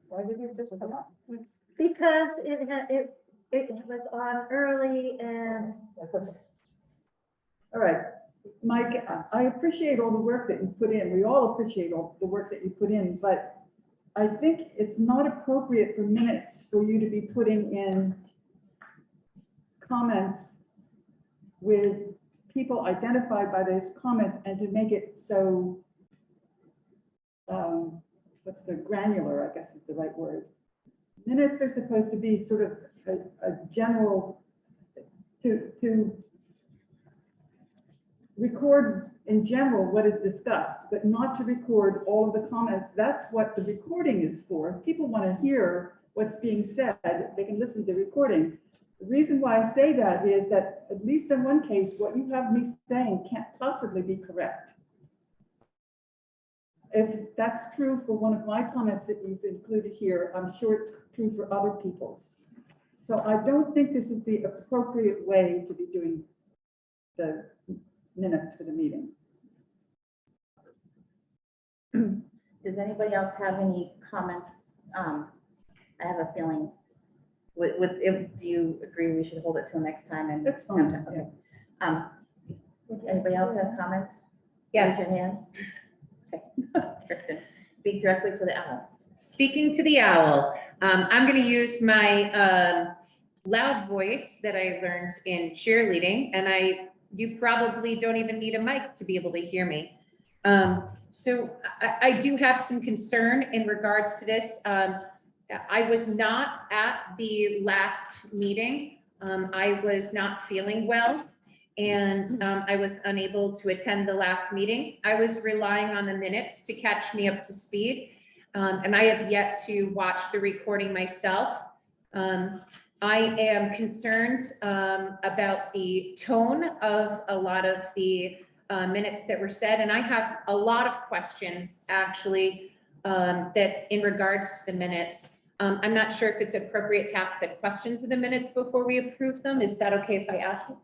Why did you just come up? Because it was on early and All right, Mike, I appreciate all the work that you put in. We all appreciate all the work that you put in, but I think it's not appropriate for minutes for you to be putting in comments with people identified by those comments and to make it so, what's the granular, I guess is the right word. Minutes are supposed to be sort of a general, to record in general what is discussed, but not to record all of the comments. That's what the recording is for. If people want to hear what's being said, they can listen to the recording. The reason why I say that is that, at least in one case, what you have me saying can't possibly be correct. If that's true for one of my comments that you've included here, I'm sure it's true for other people's. So I don't think this is the appropriate way to be doing the minutes for the meetings. Does anybody else have any comments? I have a feeling, do you agree we should hold it till next time? And That's fine, Okay. yeah. Anybody else have comments? Yes. Raise your hand. Okay. Kristen, speak directly to the owl. Speaking to the owl, I'm going to use my loud voice that I learned in cheerleading, and you probably don't even need a mic to be able to hear me. So I do have some concern in regards to this. I was not at the last meeting. I was not feeling well, and I was unable to attend the last meeting. I was relying on the minutes to catch me up to speed, and I have yet to watch the recording myself. I am concerned about the tone of a lot of the minutes that were said, and I have a lot of questions actually that in regards to the minutes. I'm not sure if it's appropriate to ask the questions of the minutes before we approve them. Is that okay if I ask them?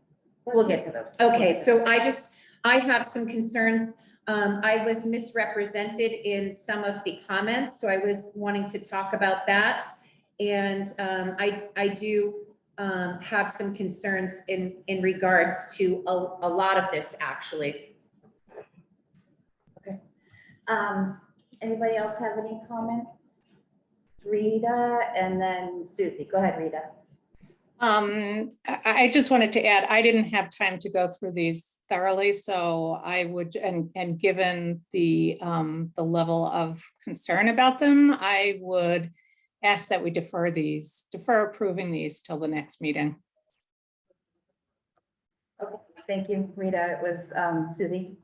We'll get to those. Okay, so I have some concerns. I was misrepresented in some of the comments, so I was wanting to talk about that. And I do have some concerns in regards to a lot of this, actually. Okay. Anybody else have any comments? Rita and then Susie. Go ahead, Rita. I just wanted to add, I didn't have time to go through these thoroughly, so I would, and given the level of concern about them, I would ask that we defer approving these till the next meeting. Okay, thank you, Rita. It was Susie.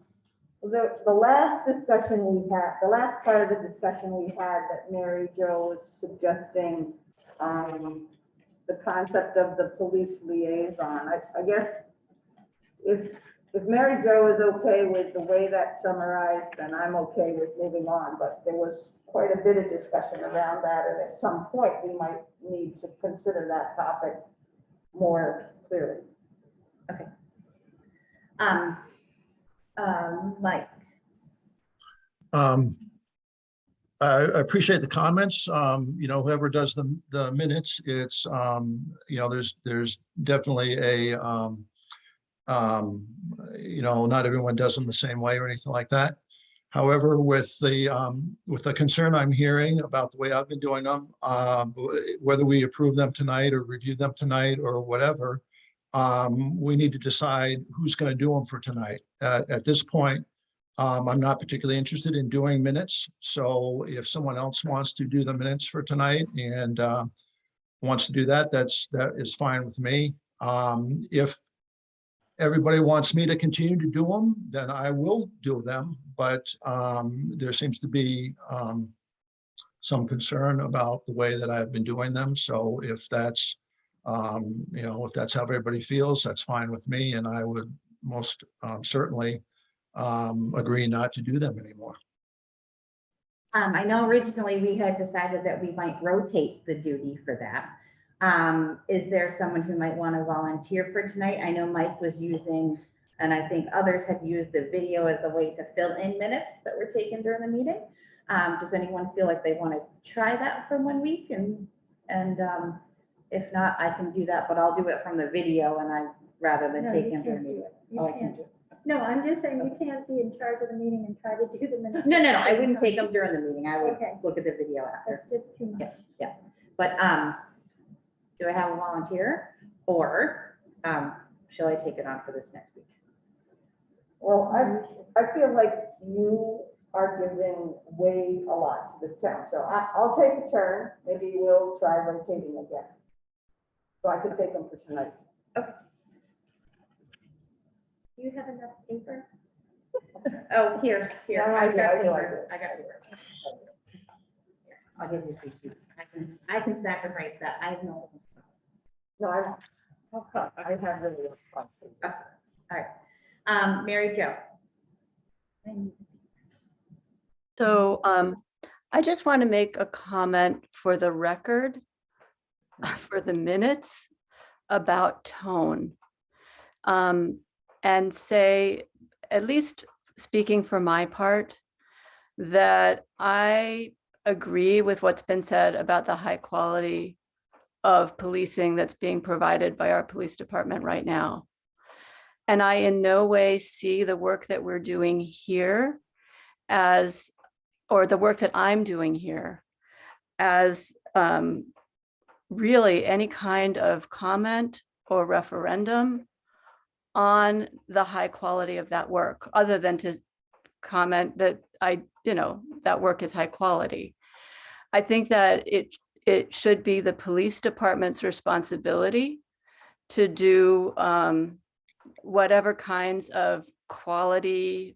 The last discussion we had, the last part of the discussion we had that Mary Jo was suggesting, the concept of the police liaison. I guess if Mary Jo is okay with the way that's summarized, then I'm okay with moving on, but there was quite a bit of discussion around that, and at some point we might need to consider that topic more clearly. Okay. Mike. I appreciate the comments. Whoever does the minutes, it's, there's definitely a, not everyone does them the same way or anything like that. However, with the concern I'm hearing about the way I've been doing them, whether we approve them tonight or review them tonight or whatever, we need to decide who's going to do them for tonight. At this point, I'm not particularly interested in doing minutes. So if someone else wants to do the minutes for tonight and wants to do that, that is fine with me. If everybody wants me to continue to do them, then I will do them. But there seems to be some concern about the way that I've been doing them. So if that's, if that's how everybody feels, that's fine with me. And I would most certainly agree not to do them anymore. I know originally we had decided that we might rotate the duty for that. Is there someone who might want to volunteer for tonight? I know Mike was using And I think others have used the video as a way to fill in minutes that were taken during the meeting. Does anyone feel like they want to try that for 1 week? And if not, I can do that, but I'll do it from the video rather than No, take you them during can't the do meeting. it. You Oh, I can can't. do it. No, I'm just saying you can't be in charge of the meeting and try to do the minutes. No, I wouldn't take them during the meeting. I would Okay. look at the video after. That's just too much. Yeah. But do I have a volunteer or shall I take it on for this next week? Well, I feel like you are giving way a lot to this town, so I'll take a turn, maybe we'll try rotating again. So I could take them for tonight. Do you have enough paper? Oh, here. No, I've got I do. paper. I got paper. Here, I'll give you 3 sheets. I can sacrifice that. I have no. No, I have really fun. All right. Mary Jo. So I just want to make a comment for the record, for the minutes about tone. And say, at least speaking for my part, that I agree with what's been said about the high quality of policing that's being provided by our police department right now. And I in no way see the work that we're doing here as, or the work that I'm doing here as really any kind of comment or referendum on the high quality of that work, other than to comment that that work is high quality. I think that it should be the police department's responsibility to do whatever kinds of quality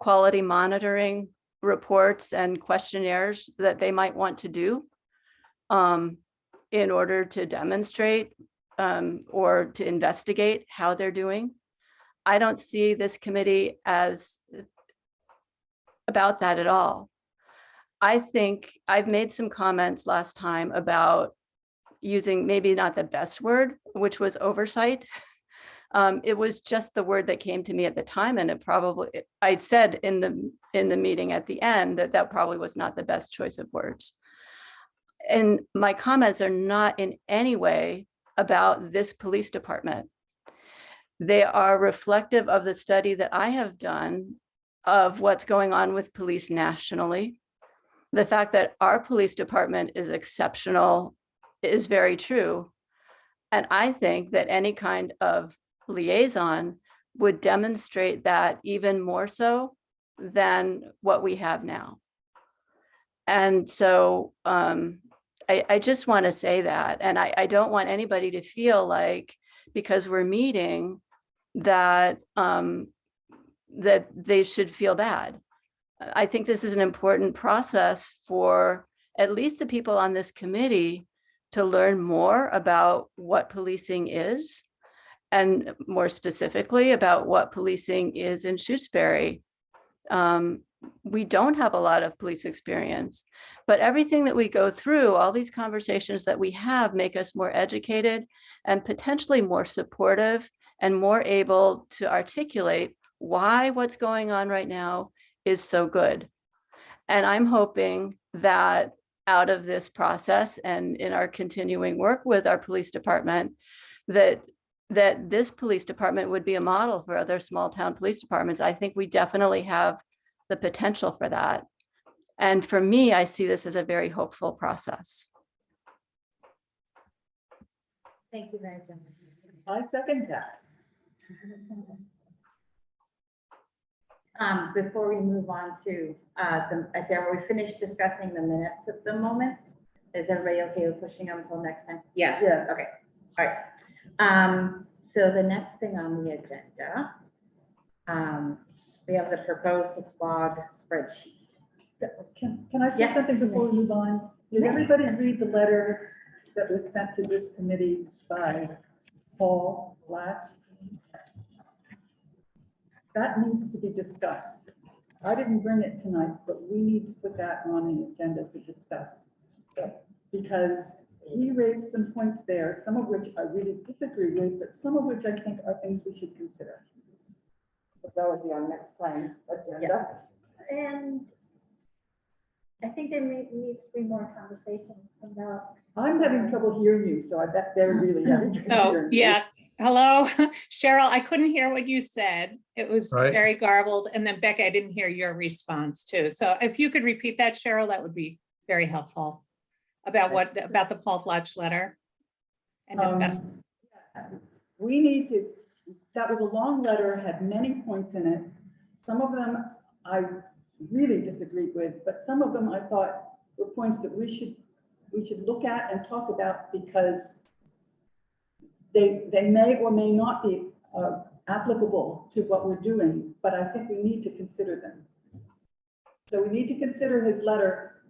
monitoring reports and questionnaires that they might want to do in order to demonstrate or to investigate how they're doing. I don't see this committee as about that at all. I think I've made some comments last time about using maybe not the best word, which was oversight. It was just the word that came to me at the time, and I said in the meeting at the end that probably was not the best choice of words. And my comments are not in any way about this police department. They are reflective of the study that I have done of what's going on with police nationally. The fact that our police department is exceptional is very true. And I think that any kind of liaison would demonstrate that even more so than what we have now. And so I just want to say that, and I don't want anybody to feel like because we're meeting that that they should feel bad. I think this is an important process for at least the people on this committee to learn more about what policing is, and more specifically about what policing is in Shutesbury. We don't have a lot of police experience, but everything that we go through, all these conversations that we have, make us more educated and potentially more supportive and more able to articulate why what's going on right now is so good. And I'm hoping that out of this process and in our continuing work with our police department, that this police department would be a model for other small town police departments. I think we definitely have the potential for that. And for me, I see this as a very hopeful process. Thank you, Mary Jo. I second that. Before we move on to we finished discussing the minutes at the moment. Is everybody okay with pushing them until next time? Yes. Yeah. Okay, all right. So the next thing on the agenda, we have the proposed log spreadsheet. Can I say Yes. something before we move on? Did Yeah. everybody read the letter that was sent to this committee by Paul Black? That needs to be discussed. I didn't bring it tonight, but we need to put that on the agenda to discuss. Because he raised some points there, some of which I really disagree with, but some of which I think are things we should consider. But that would be our next time agenda. And I think there needs to be more conversation about. I'm having trouble hearing you, so I bet they're really having trouble Oh, hearing you. yeah. Hello, Cheryl, I couldn't hear what you said. It was Right. very garbled. And then Becca, I didn't hear your response too. So if you could repeat that, Cheryl, that would be very helpful. About the Paul Flatch letter and discuss. We need to, that was a long letter, had many points in it. Some of them I really disagreed with, but some of them I thought were points that we should look at and talk about because they may or may not be applicable to what we're doing, but I think we need to consider them. So we need to consider his letter,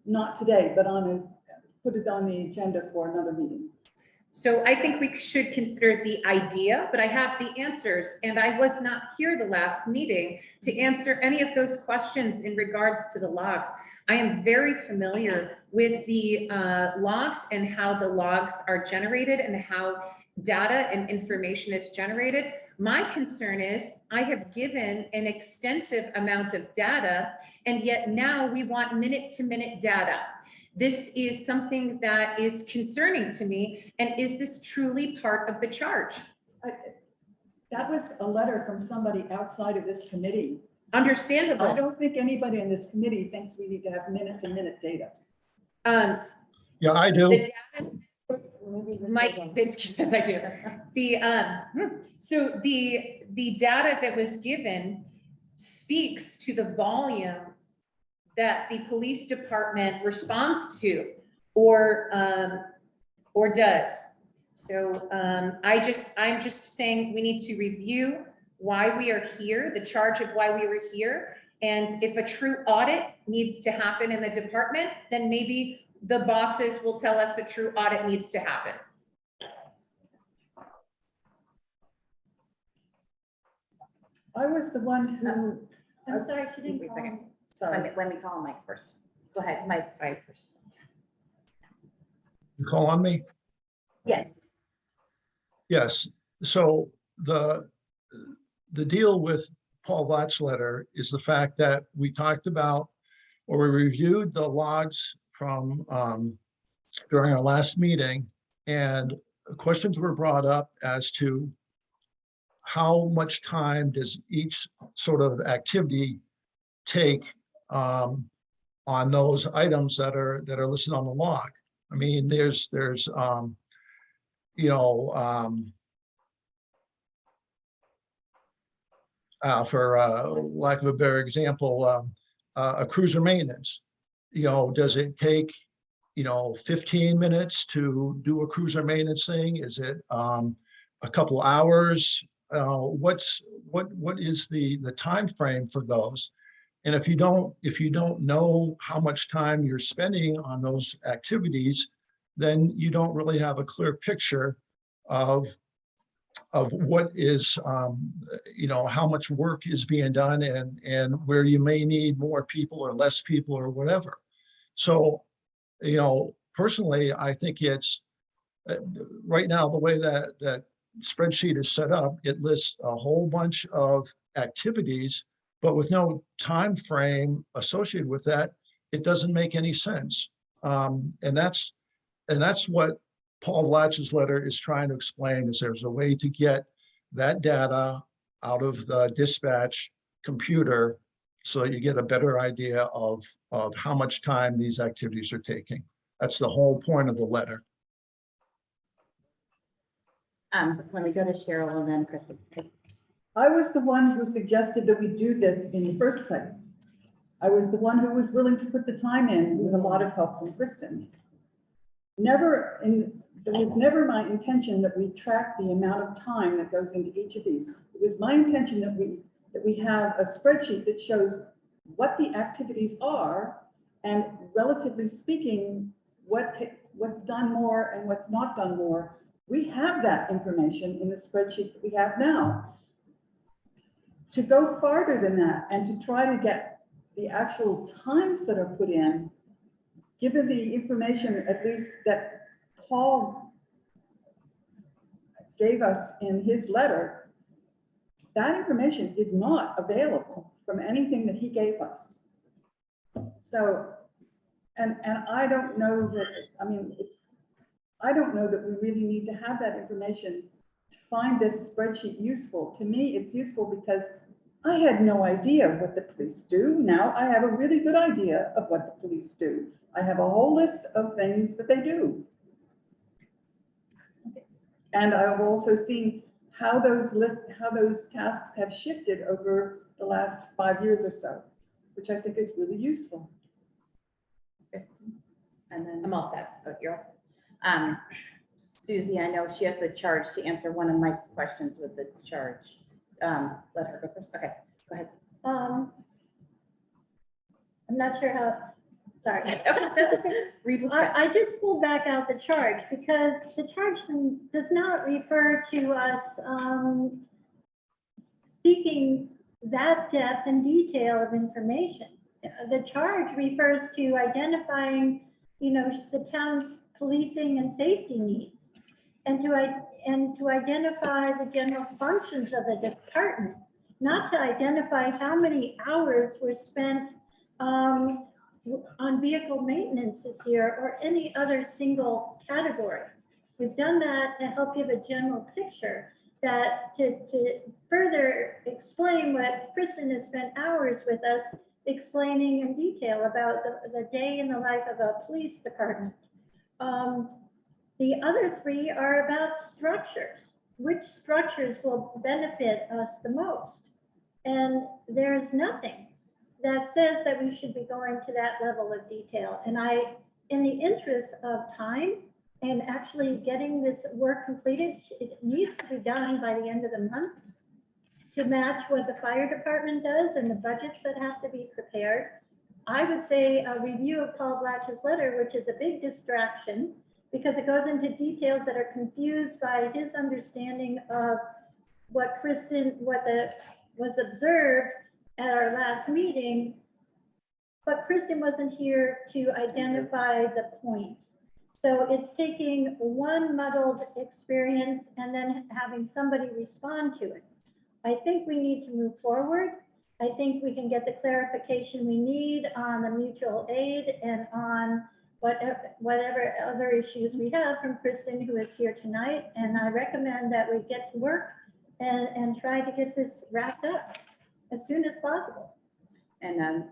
not today, but put it on the agenda for another meeting. So I think we should consider the idea, but I have the answers, and I was not here the last meeting to answer any of those questions in regards to the logs. I am very familiar with the logs and how the logs are generated and how data and information is generated. My concern is I have given an extensive amount of data, and yet now we want minute-to-minute data. This is something that is concerning to me. And is this truly part of the charge? That was a letter from somebody outside of this committee. I Understandable. don't think anybody in this committee thinks we need to have minute-to-minute data. Yeah, I do. The data, Mike Binsky says I do. So the data that was given speaks to the volume that the police department responds to or does. So I'm just saying we need to review why we are here, the charge of why we were here. And if a true audit needs to happen in the department, then maybe the bosses will tell us a true audit needs to happen. I was the one who, I'm sorry, she didn't Wait a call second. me. sorry, Let me call Mike first. Go ahead, Mike, right first. You call on me? Yes. Yes. So the deal with Paul Latch's letter is the fact that we talked about, or we reviewed the logs from during our last meeting, and questions were brought up as to how much time does each sort of activity take on those items that are listed on the log. I mean, there's you know, for lack of a better example, a cruiser maintenance. You know, does it take 15 minutes to do a cruiser maintenance thing? Is it a couple hours? What is the time frame for those? And if you don't know how much time you're spending on those activities, then you don't really have a clear picture of what is how much work is being done and where you may need more people or less people or whatever. So, personally, I think it's right now the way that spreadsheet is set up, it lists a whole bunch of activities, but with no time frame associated with that, it doesn't make any sense. And that's what Paul Latch's letter is trying to explain, is there's a way to get that data out of the dispatch computer so you get a better idea of how much time these activities are taking. That's the whole point of the letter. Let me go to Cheryl and then Kristen. I was the one who suggested that we do this in the first place. I was the one who was willing to put the time in with a lot of help from Kristen. It was never my intention that we track the amount of time that goes into each of these. It was my intention that we have a spreadsheet that shows what the activities are and, relatively speaking, what's done more and what's not done more. We have that information in the spreadsheet that we have now. To go farther than that and to try to get the actual times that are put in, given the information at least that Paul gave us in his letter, that information is not available from anything that he gave us. So, and I don't know that, I mean, I don't know that we really need to have that information to find this spreadsheet useful. To me, it's useful because I had no idea what the police do. Now I have a really good idea of what the police do. I have a whole list of things that they do. And I've also seen how those tasks have shifted over the last 5 years or so, which I think is really useful. Kristen? And then. I'm all set. Oh, you're all set. Susie, I know she has the charge to answer one of Mike's questions with the charge. Let her go first. Okay, go ahead. I'm not sure how, sorry. That's okay. Read what you got. I just pulled back out the charge because the charge does not refer to us seeking that depth and detail of information. The charge refers to identifying, the town's policing and safety needs, and to identify the general functions of the department, not to identify how many hours were spent on vehicle maintenance this year or any other single category. We've done that to help give a general picture, that to further explain what Kristen has spent hours with us explaining in detail about the day in the life of a police department. The other three are about structures. Which structures will benefit us the most? And there is nothing that says that we should be going to that level of detail. And in the interest of time and actually getting this work completed, it needs to be done by the end of the month to match what the fire department does and the budgets that have to be prepared. I would say a review of Paul Blatch's letter, which is a big distraction because it goes into details that are confused by his understanding of what was observed at our last meeting, but Kristen wasn't here to identify the points. So it's taking one muddled experience and then having somebody respond to it. I think we need to move forward. I think we can get the clarification we need on the mutual aid and on whatever other issues we have from Kristen, who is here tonight. And I recommend that we get to work and try to get this wrapped up as soon as possible. And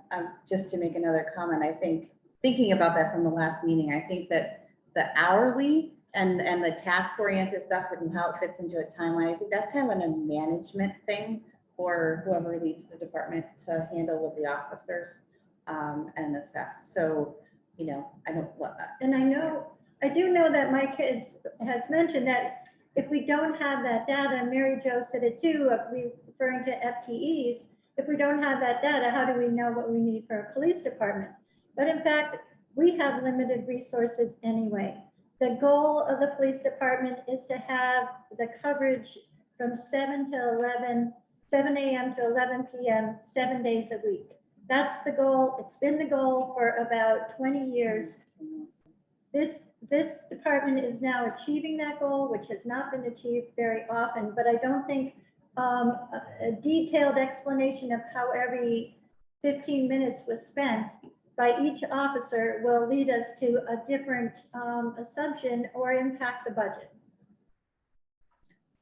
just to make another comment, I think, thinking about that from the last meeting, I think that the hourly and the task-oriented stuff and how it fits into a timeline, I think that's kind of a management thing for whoever leads the department to handle with the officers and assess. So, I don't. And I do know that Mike has mentioned that if we don't have that data, and Mary Jo said it too, referring to FTEs, if we don't have that data, how do we know what we need for a police department? But in fact, we have limited resources anyway. The goal of the police department is to have the coverage from 7 a.m. to 11 p.m., 7 days a week. That's the goal. It's been the goal for about 20 years. This department is now achieving that goal, which has not been achieved very often, but I don't think a detailed explanation of how every 15 minutes was spent by each officer will lead us to a different assumption or impact the budget.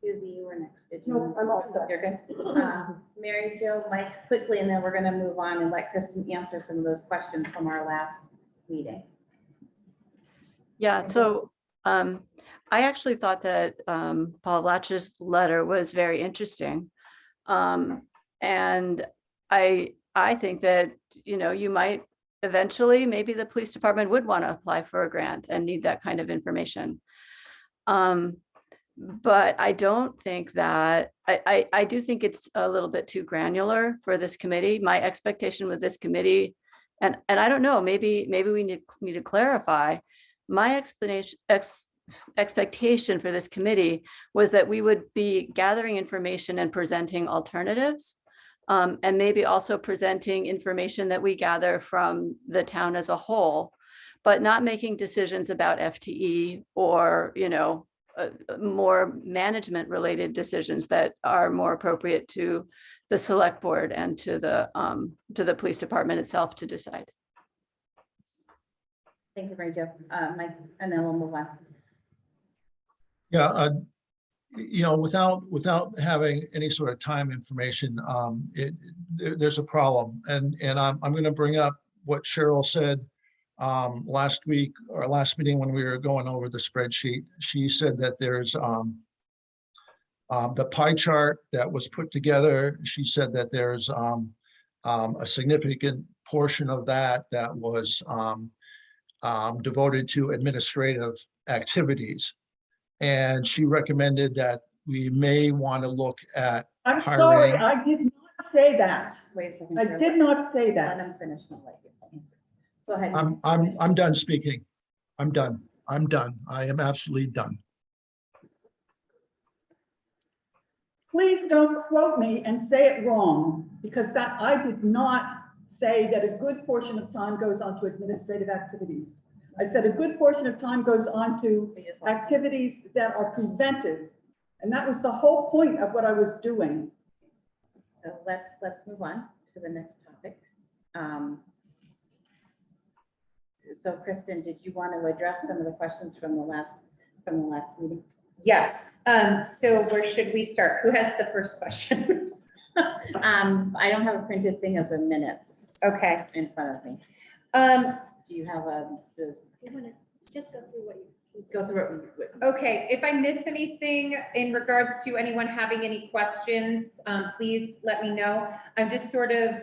Susie, you were next. Did you? No, I'm all set. You're good. Mary Jo, Mike, quickly, and then we're going to move on and let Kristen answer some of those questions from our last meeting. Yeah, so I actually thought that Paul Blatch's letter was very interesting. And I think that, you might eventually, maybe the police department would want to apply for a grant and need that kind of information. But I don't think that, I do think it's a little bit too granular for this committee. My expectation with this committee, and I don't know, maybe we need to clarify. My expectation for this committee was that we would be gathering information and presenting alternatives, and maybe also presenting information that we gather from the town as a whole. but not making decisions about FTE or, more management related decisions that are more appropriate to the select board and to the police department itself to decide. Thank you, Mary Jo. Mike, and then we'll move on. Yeah, without having any sort of time information, there's a problem. And I'm going to bring up what Cheryl said last week or last meeting when we were going over the spreadsheet. She said that there's the pie chart that was put together. She said that there's a significant portion of that was devoted to administrative activities. And she recommended that we may want to look at I'm sorry, hiring. I did not say that. Wait a second. I Cheryl. did not say Let that. him finish. And I'll let you answer. Go ahead. I'm done speaking. I'm done. I am absolutely done. Please don't quote me and say it wrong, because that I did not say that a good portion of time goes on to administrative activities. I said a good portion of time goes on to activities that are preventive. And that was the whole point of what I was doing. So let's move on to the next topic. So Kristen, did you want to address some of the questions from the last meeting? Yes. So where should we start? Who has the first question? I don't have a printed thing of the minutes. Okay. In front of me. Do you have You want to just go through what you. go through it? Okay, if I missed anything in regards to anyone having any questions, please let me know. I'm just sort of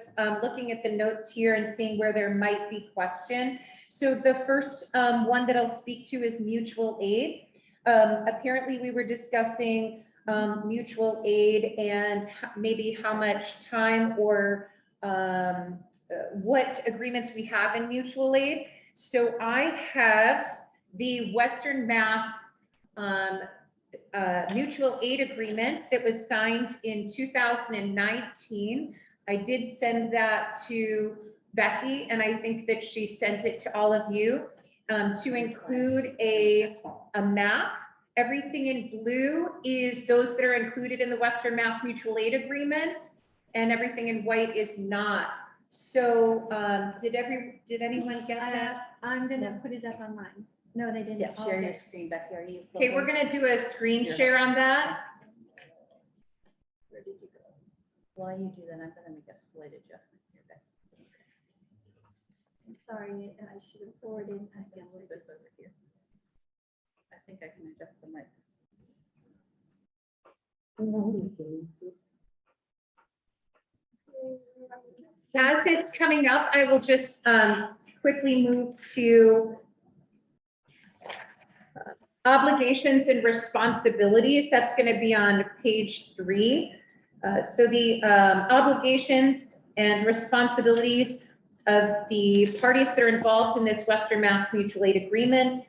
looking at the notes here and seeing where there might be question. So the first one that I'll speak to is mutual aid. Apparently we were discussing mutual aid and maybe how much time or what agreements we have in mutual aid. So I have the Western Mass mutual aid agreement that was signed in 2019. I did send that to Becky, and I think that she sent it to all of you to include a map. Everything in blue is those that are included in the Western Mass mutual aid agreement, and everything in white is not. So did anyone get that? I'm gonna put it up online. No, they didn't. Yeah, share Okay. your screen, Becky. Are you? Okay, we're gonna do a screen share on that. Where did you go? While you do that, I'm gonna make a slight adjustment here, Becky. I'm sorry, I should have forwarded. I can move this over here. I think I can adjust the mic. As it's coming up, I will just quickly move to obligations and responsibilities. That's going to be on page 3. So the obligations and responsibilities of the parties that are involved in this Western Mass Mutual Aid Agreement.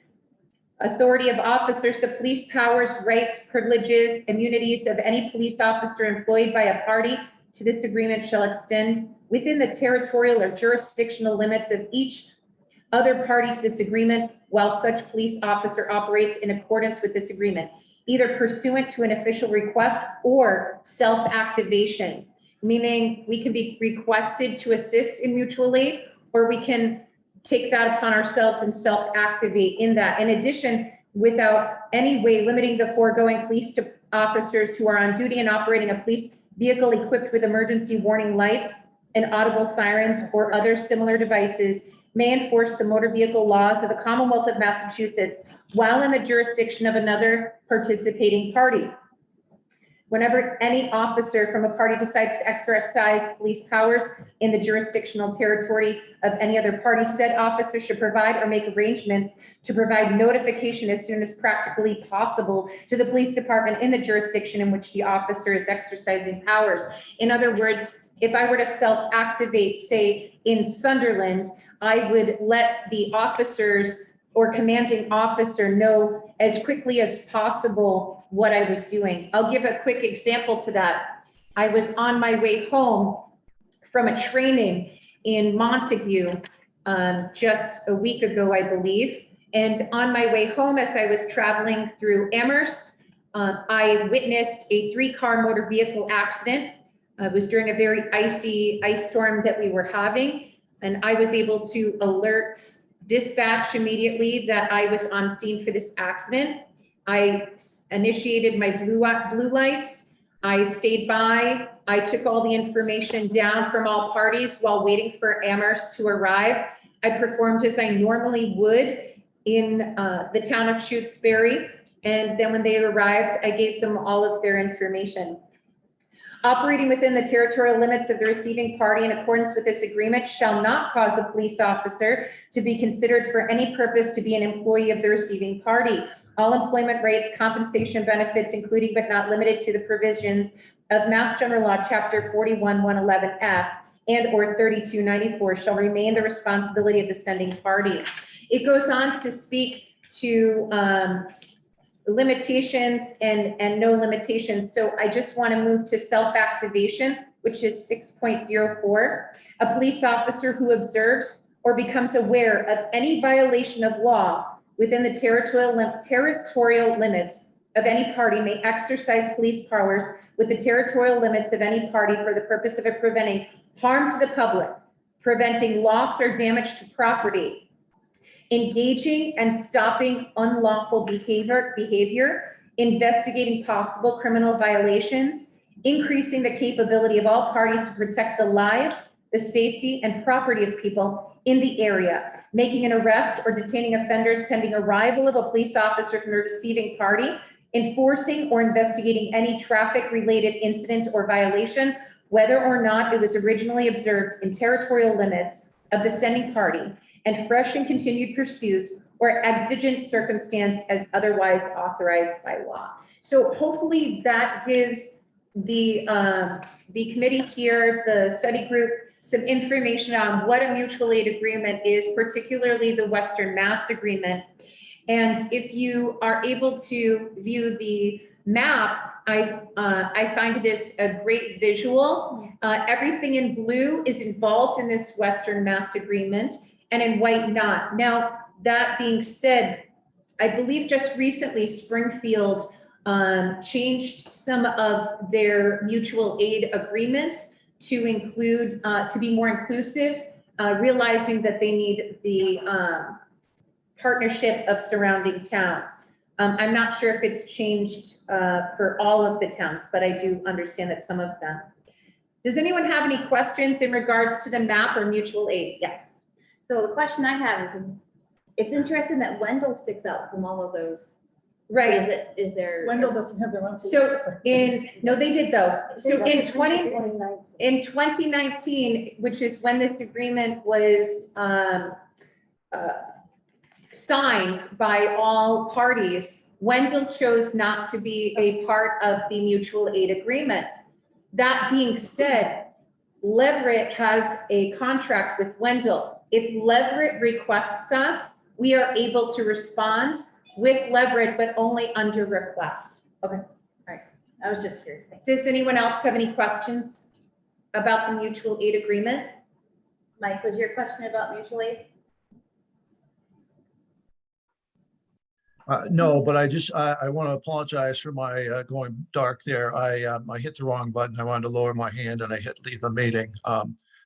Authority of officers, the police powers, rights, privileges, immunities of any police officer employed by a party to this agreement shall extend within the territorial or jurisdictional limits of each other party to this agreement while such police officer operates in accordance with this agreement, either pursuant to an official request or self-activation, meaning we can be requested to assist in mutual aid, or we can take that upon ourselves and self-activate in that. In addition, without any way limiting the foregoing, police officers who are on duty and operating a police vehicle equipped with emergency warning lights and audible sirens or other similar devices may enforce the motor vehicle laws of the Commonwealth of Massachusetts while in the jurisdiction of another participating party. Whenever any officer from a party decides to exercise police powers in the jurisdictional territory of any other party, said officer should provide or make arrangements to provide notification as soon as practically possible to the police department in the jurisdiction in which the officer is exercising powers. In other words, if I were to self-activate, say in Sunderland, I would let the officers or commanding officer know as quickly as possible what I was doing. I'll give a quick example to that. I was on my way home from a training in Montague, just a week ago, I believe. And on my way home, as I was traveling through Amherst, I witnessed a 3-car motor vehicle accident. It was during a very icy ice storm that we were having. And I was able to alert dispatch immediately that I was on scene for this accident. I initiated my blue lights. I stayed by. I took all the information down from all parties while waiting for Amherst to arrive. I performed as I normally would in the town of Shutesbury. And then when they arrived, I gave them all of their information. Operating within the territorial limits of the receiving party in accordance with this agreement shall not cause a police officer to be considered for any purpose to be an employee of the receiving party. All employment rates, compensation benefits, including but not limited to the provisions of Mass General Law, Chapter 41, 111F and or 3294 shall remain the responsibility of the sending party. It goes on to speak to limitations and no limitations. So I just want to move to self-activation, which is 6.04. A police officer who observes or becomes aware of any violation of law within the territorial limits of any party may exercise police powers with the territorial limits of any party for the purpose of preventing harm to the public, preventing loss or damage to property, engaging and stopping unlawful behavior, investigating possible criminal violations, increasing the capability of all parties to protect the lives, the safety, and property of people in the area, making an arrest or detaining offenders pending arrival of a police officer from the receiving party, enforcing or investigating any traffic-related incident or violation, whether or not it was originally observed in territorial limits of the sending party, and fresh and continued pursuits or exigent circumstance as otherwise authorized by law. So hopefully that gives the committee here, the study group, some information on what a mutual aid agreement is, particularly the Western Mass Agreement. And if you are able to view the map, I find this a great visual. Everything in blue is involved in this Western Mass Agreement, and in white not. Now, that being said, I believe just recently Springfield changed some of their mutual aid agreements to include, to be more inclusive, realizing that they need the partnership of surrounding towns. I'm not sure if it's changed for all of the towns, but I do understand that some of them. Does anyone have any questions in regards to the map or mutual aid? Yes. So the question I have is, it's interesting that Wendell sticks out from all of those. Right. Is there? Wendell doesn't have their own. So no, they did though. So in 2019. 2019, which is when this agreement was signed by all parties, Wendell chose not to be a part of the mutual aid agreement. That being said, Leverett has a contract with Wendell. If Leverett requests us, we are able to respond with Leverett, but only under request. Okay, all right. I was just curious. Thanks. Does anyone else have any questions about the mutual aid agreement? Mike, was your question about mutual aid? No, but I want to apologize for my going dark there. I hit the wrong button. I wanted to lower my hand and I hit leave the meeting.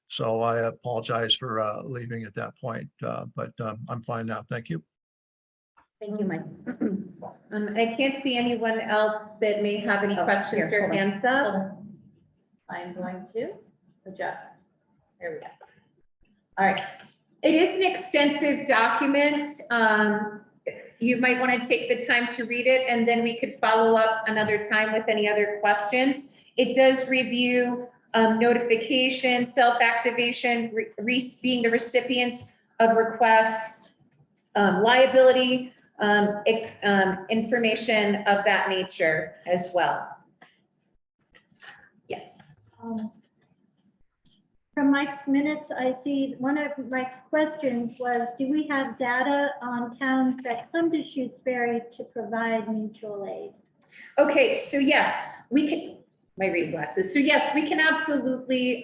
So I apologize for leaving at that point, but I'm fine now. Thank you. Thank you, Mike. I can't see anyone else that may have any questions here, or hold on. hands up. Hold on. I'm going to adjust. There we go. All right. It is an extensive document. You might want to take the time to read it, and then we could follow up another time with any other questions. It does review notification, self-activation, being the recipient of request, liability, information of that nature as well. Yes. From Mike's minutes, I see one of Mike's questions was, do we have data on towns that come to Shutesbury to provide mutual aid? Okay, so yes, we can, my reading glasses. So yes, we can absolutely,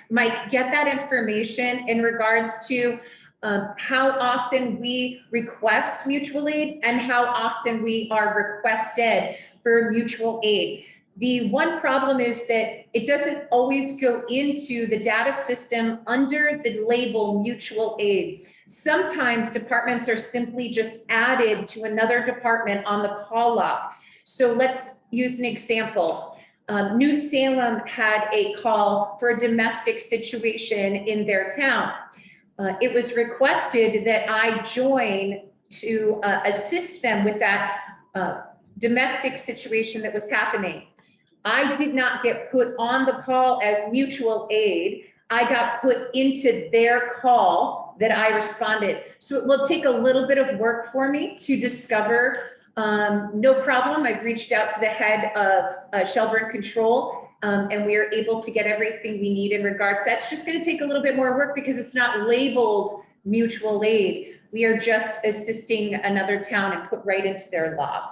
Mike, get that information in regards to how often we request mutual aid and how often we are requested for mutual aid. The one problem is that it doesn't always go into the data system under the label mutual aid. Sometimes departments are simply just added to another department on the call log. So let's use an example. New Salem had a call for a domestic situation in their town. It was requested that I join to assist them with that domestic situation that was happening. I did not get put on the call as mutual aid. I got put into their call that I responded. So it will take a little bit of work for me to discover. No problem. I've reached out to the head of Shelburne Control, and we are able to get everything we need in regards. That's just going to take a little bit more work because it's not labeled mutual aid. We are just assisting another town and put right into their log.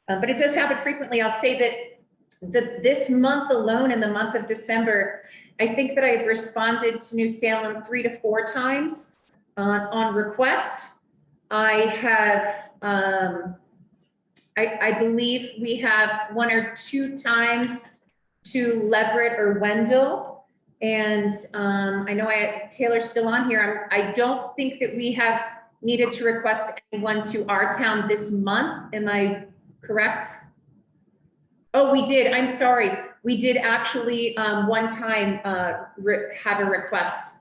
But it does happen frequently. I'll say that this month alone, in the month of December, I think that I've responded to New Salem 3 to 4 times on request. I have, I believe we have 1 or 2 times to Leverett or Wendell. And I know Taylor's still on here. I don't think that we have needed to request anyone to our town this month. Am I correct? Oh, we did. I'm sorry. We did actually one time have a request,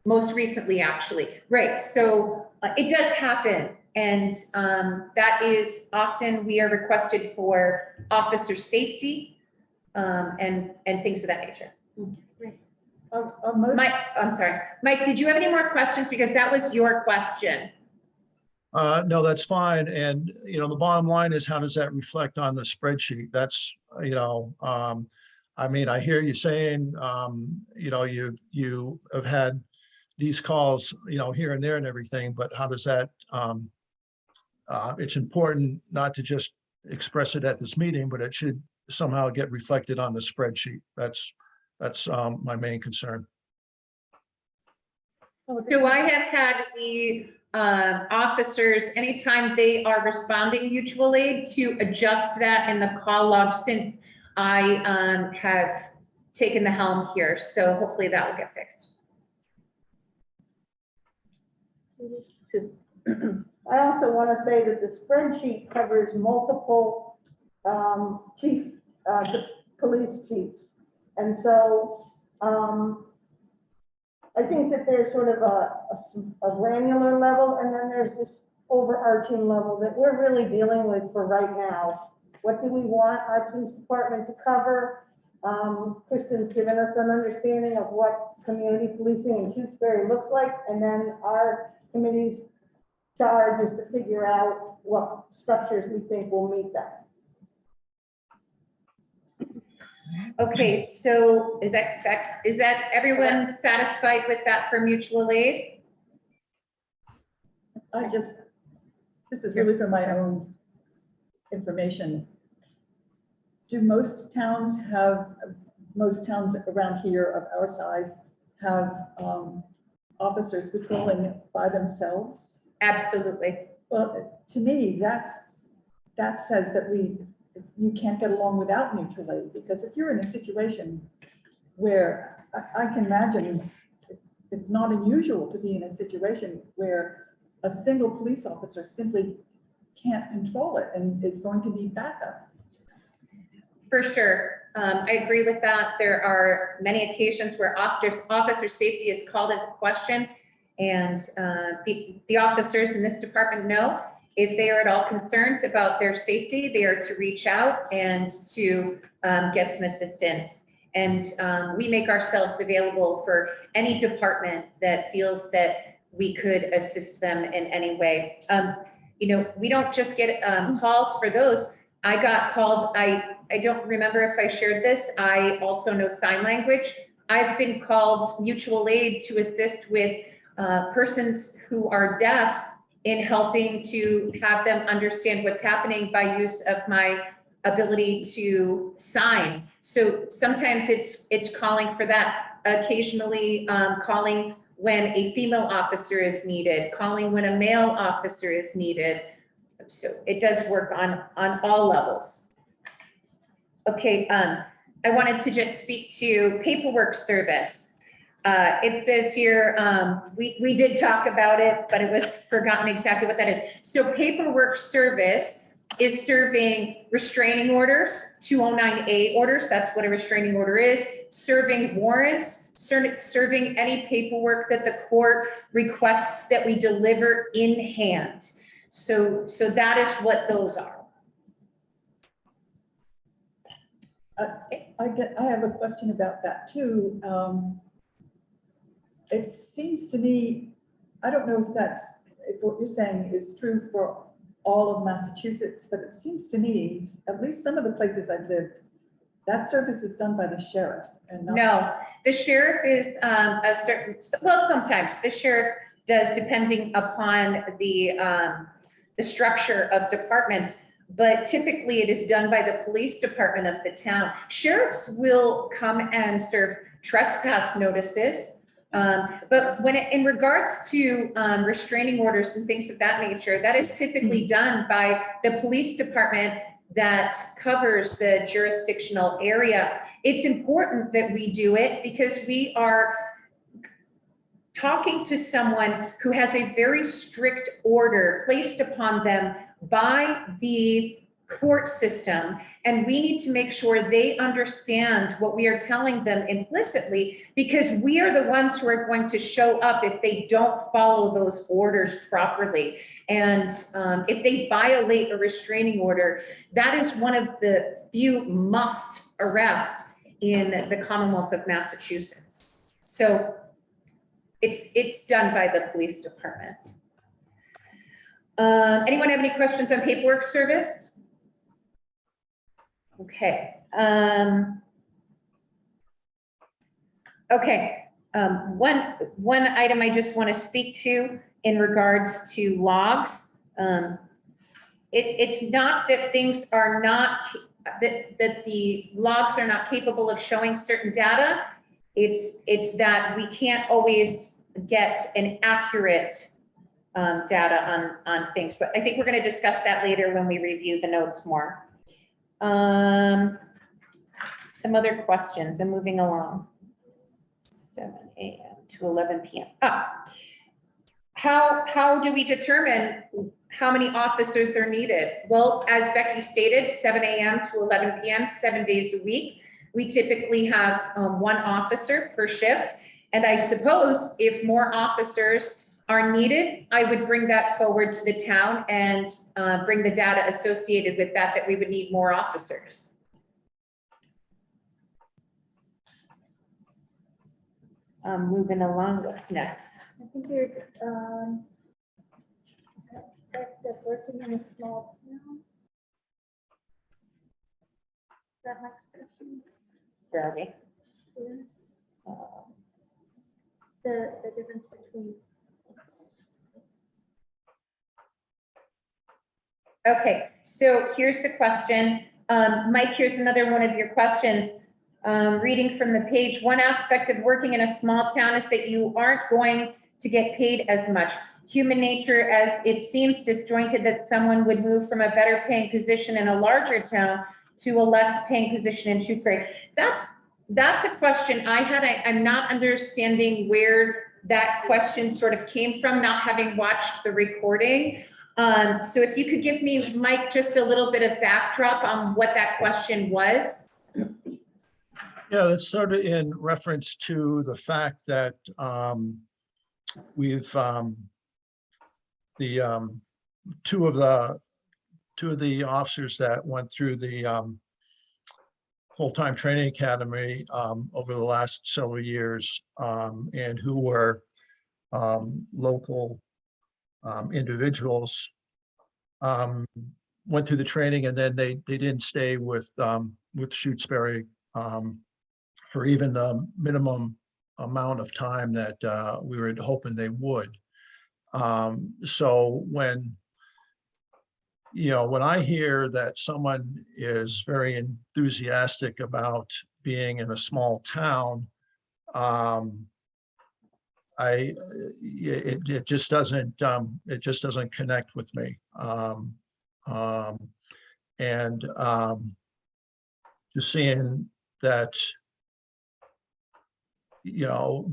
most recently actually. Right. So it does happen. And that is often we are requested for officer safety and things of that nature. Mike, I'm sorry. Mike, did you have any more questions? Because that was your question. No, that's fine. And, the bottom line is, how does that reflect on the spreadsheet? That's, I mean, I hear you saying, you have had these calls, here and there and everything, but how does that, it's important not to just express it at this meeting, but it should somehow get reflected on the spreadsheet. That's my main concern. So I have had the officers, anytime they are responding mutual aid, to adjust that in the call log since I have taken the helm here. So hopefully that will get fixed. I also want to say that the spreadsheet covers multiple police chiefs. And so I think that there's sort of a granular level, and then there's this overarching level that we're really dealing with for right now. What do we want our police department to cover? Kristen's given us an understanding of what community policing in Shutesbury looks like, and then our committee's charge is to figure out what structures we think will meet that. Okay, so is that everyone satisfied with that for mutual aid? This is really for my own information. Do most towns around here of our size have officers patrolling by themselves? Absolutely. Well, to me, that says that you can't get along without mutual aid, because if you're in a situation where I can imagine it's not unusual to be in a situation where a single police officer simply can't control it and is going to need backup. For sure. I agree with that. There are many occasions where officer safety is called into question, and the officers in this department know if they are at all concerned about their safety, they are to reach out and to get some assistance. And we make ourselves available for any department that feels that we could assist them in any way. We don't just get calls for those. I got called, I don't remember if I shared this. I also know sign language. I've been called mutual aid to assist with persons who are deaf in helping to have them understand what's happening by use of my ability to sign. So sometimes it's calling for that, occasionally calling when a female officer is needed, calling when a male officer is needed. So it does work on all levels. Okay, I wanted to just speak to paperwork service. It says here, we did talk about it, but it was forgotten exactly what that is. So paperwork service is serving restraining orders, 209A orders, that's what a restraining order is, serving warrants, serving any paperwork that the court requests that we deliver in hand. So that is what those are. I have a question about that too. It seems to me, I don't know if what you're saying is true for all of Massachusetts, but it seems to me, at least some of the places I've lived, that service is done by the sheriff and not. No, the sheriff is a certain, well, sometimes the sheriff does, depending upon the structure of departments, but typically it is done by the police department of the town. Sheriffs will come and serve trespass notices. But when in regards to restraining orders and things of that nature, that is typically done by the police department that covers the jurisdictional area. It's important that we do it because we are talking to someone who has a very strict order placed upon them by the court system, and we need to make sure they understand what we are telling them implicitly, because we are the ones who are going to show up if they don't follow those orders properly. And if they violate a restraining order, that is one of the few must arrest in the Commonwealth of Massachusetts. So it's done by the police department. Anyone have any questions on paperwork service? Okay. Okay. One item I just want to speak to in regards to logs. It's not that things are not, that the logs are not capable of showing certain data. It's that we can't always get an accurate data on things, but I think we're going to discuss that later when we review the notes more. Some other questions and moving along. 7 a.m. to 11 p.m. How do we determine how many officers are needed? Well, as Becky stated, 7 a.m. to 11 p.m., 7 days a week. We typically have one officer per shift. And I suppose if more officers are needed, I would bring that forward to the town and bring the data associated with that we would need more officers. Moving along, what's next? I think you're, that's working in a small town. Is that my question? Where are we? Yeah. The difference between. Okay, so here's the question. Mike, here's another one of your questions. Reading from the page, one aspect of working in a small town is that you aren't going to get paid as much. Human nature, as it seems disjointed that someone would move from a better paying position in a larger town to a less paying position in Shutesbury. That's a question I had. I'm not understanding where that question sort of came from, not having watched the recording. So if you could give me, Mike, just a little bit of backdrop on what that question was. Yeah, that's sort of in reference to the fact that we've two of the officers that went through the full-time training academy over the last several years and who were local individuals went through the training, and then they didn't stay with Shutesbury for even the minimum amount of time that we were hoping they would. So when I hear that someone is very enthusiastic about being in a small town, it just doesn't connect with me. And just seeing that,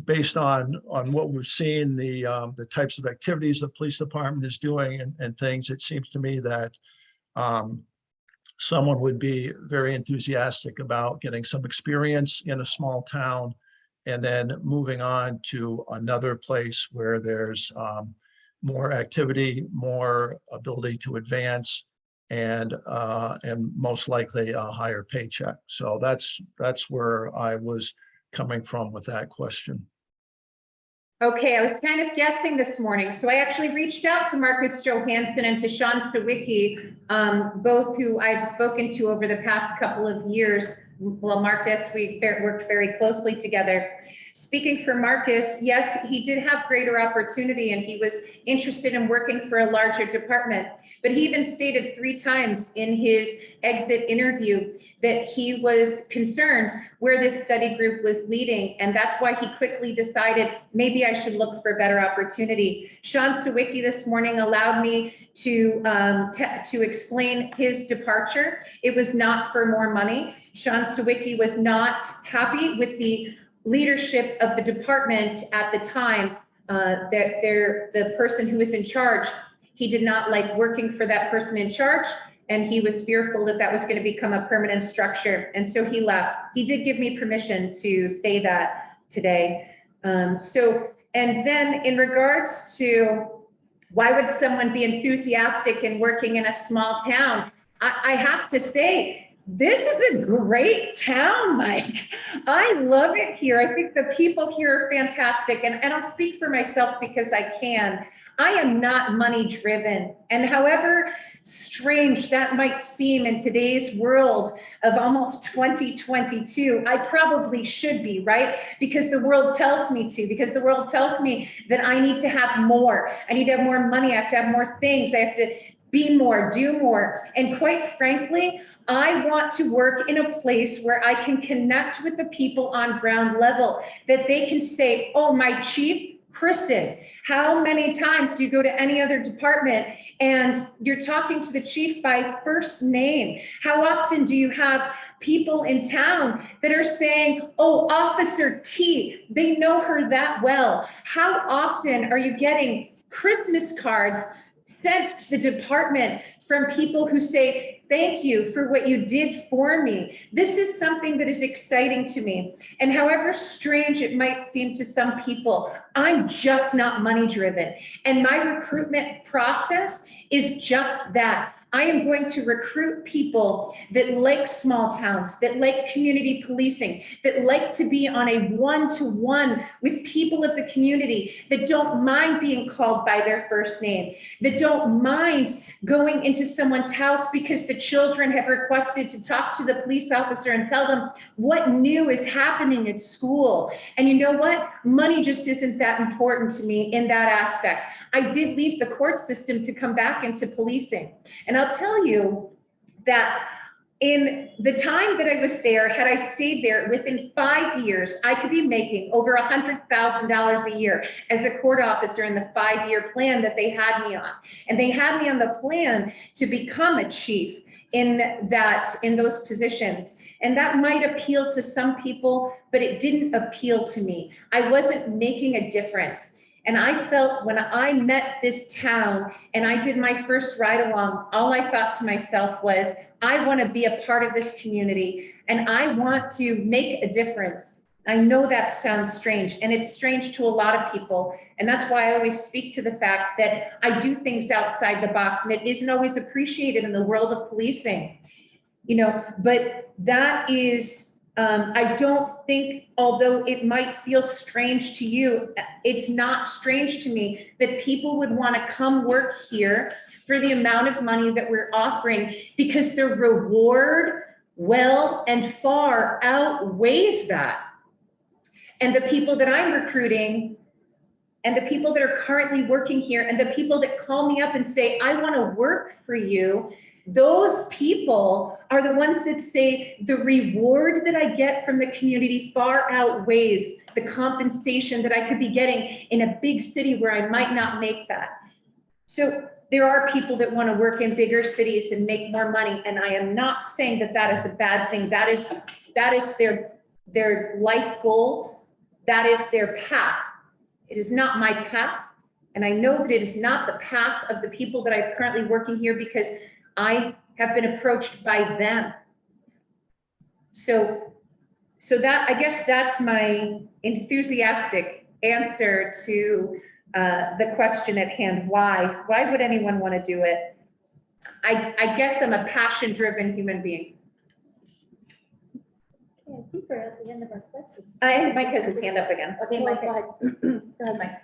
based on what we've seen, the types of activities the police department is doing and things, it seems to me that someone would be very enthusiastic about getting some experience in a small town and then moving on to another place where there's more activity, more ability to advance, and most likely a higher paycheck. So that's where I was coming from with that question. Okay, I was kind of guessing this morning. So I actually reached out to Marcus Johansson and to Sean Sawicki, both who I've spoken to over the past couple of years. Well, Marcus, we worked very closely together. Speaking for Marcus, yes, he did have greater opportunity and he was interested in working for a larger department. But he even stated 3 times in his exit interview that he was concerned where this study group was leading. And that's why he quickly decided maybe I should look for a better opportunity. Sean Sawicki this morning allowed me to explain his departure. It was not for more money. Sean Sawicki was not happy with the leadership of the department at the time. The person who was in charge, he did not like working for that person in charge, and he was fearful that that was going to become a permanent structure. And so he left. He did give me permission to say that today. And then in regards to why would someone be enthusiastic in working in a small town? I have to say, this is a great town, Mike. I love it here. I think the people here are fantastic. And I'll speak for myself because I can. I am not money driven. And however strange that might seem in today's world of almost 2022, I probably should be, right? Because the world tells me to, because the world tells me that I need to have more. I need to have more money. I have to have more things. I have to be more, do more. And quite frankly, I want to work in a place where I can connect with the people on ground level, that they can say, oh, my chief, Kristen, how many times do you go to any other department and you're talking to the chief by first name? How often do you have people in town that are saying, oh, Officer T, they know her that well? How often are you getting Christmas cards sent to the department from people who say, thank you for what you did for me? This is something that is exciting to me. And however strange it might seem to some people, I'm just not money driven. And my recruitment process is just that. I am going to recruit people that like small towns, that like community policing, that like to be on a one-to-one with people of the community, that don't mind being called by their first name, that don't mind going into someone's house because the children have requested to talk to the police officer and tell them what new is happening at school. And you know what? Money just isn't that important to me in that aspect. I did leave the court system to come back into policing. And I'll tell you that in the time that I was there, had I stayed there, within 5 years, I could be making over $100,000 a year as a court officer in the 5-year plan that they had me on. And they had me on the plan to become a chief in those positions. And that might appeal to some people, but it didn't appeal to me. I wasn't making a difference. And I felt when I met this town and I did my first ride along, all I thought to myself was, I want to be a part of this community and I want to make a difference. I know that sounds strange, and it's strange to a lot of people. And that's why I always speak to the fact that I do things outside the box, and it isn't always appreciated in the world of policing, but that is, I don't think, although it might feel strange to you, it's not strange to me that people would want to come work here for the amount of money that we're offering, because the reward well and far outweighs that. And the people that I'm recruiting and the people that are currently working here and the people that call me up and say, I want to work for you, those people are the ones that say the reward that I get from the community far outweighs the compensation that I could be getting in a big city where I might not make that. So there are people that want to work in bigger cities and make more money, and I am not saying that that is a bad thing. That is their life goals. That is their path. It is not my path. And I know that it is not the path of the people that are currently working here because I have been approached by them. So that, I guess that's my enthusiastic answer to the question at hand. Why would anyone want to do it? I guess I'm a passion-driven human being. Okay, I think we're at the end of our questions. Mike has his hand up again. Okay, Mike, go ahead. Go ahead, Mike.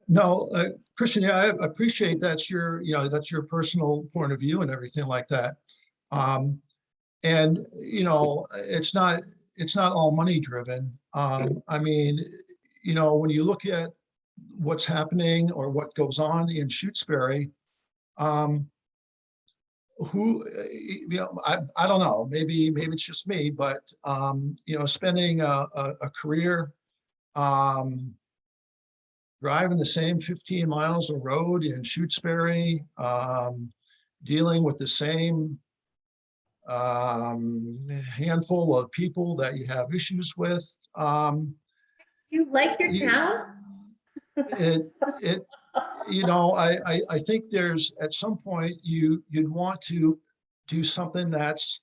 No, Christian, yeah, I appreciate that's your, that's your personal point of view and everything like that. And, it's not all money driven. I mean, when you look at what's happening or what goes on in Shutesbury, I don't know, maybe it's just me, but, spending a career, driving the same 15 miles of road in Shutesbury, dealing with the same handful of people that you have issues with. Do you like your town? I think there's, at some point, you'd want to do something that's,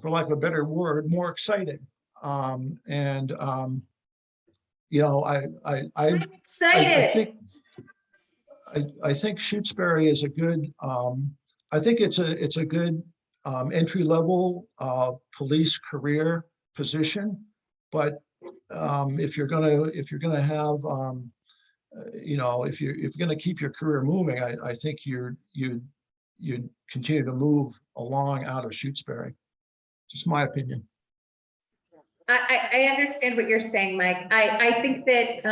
for lack of a better word, more exciting. I'm I excited. think I think Shutesbury is a good, I think it's a good entry-level police career position. But if you're gonna have, if you're gonna keep your career moving, I think you'd continue to move along out of Shutesbury. Just my opinion. I understand what you're saying, Mike. I think that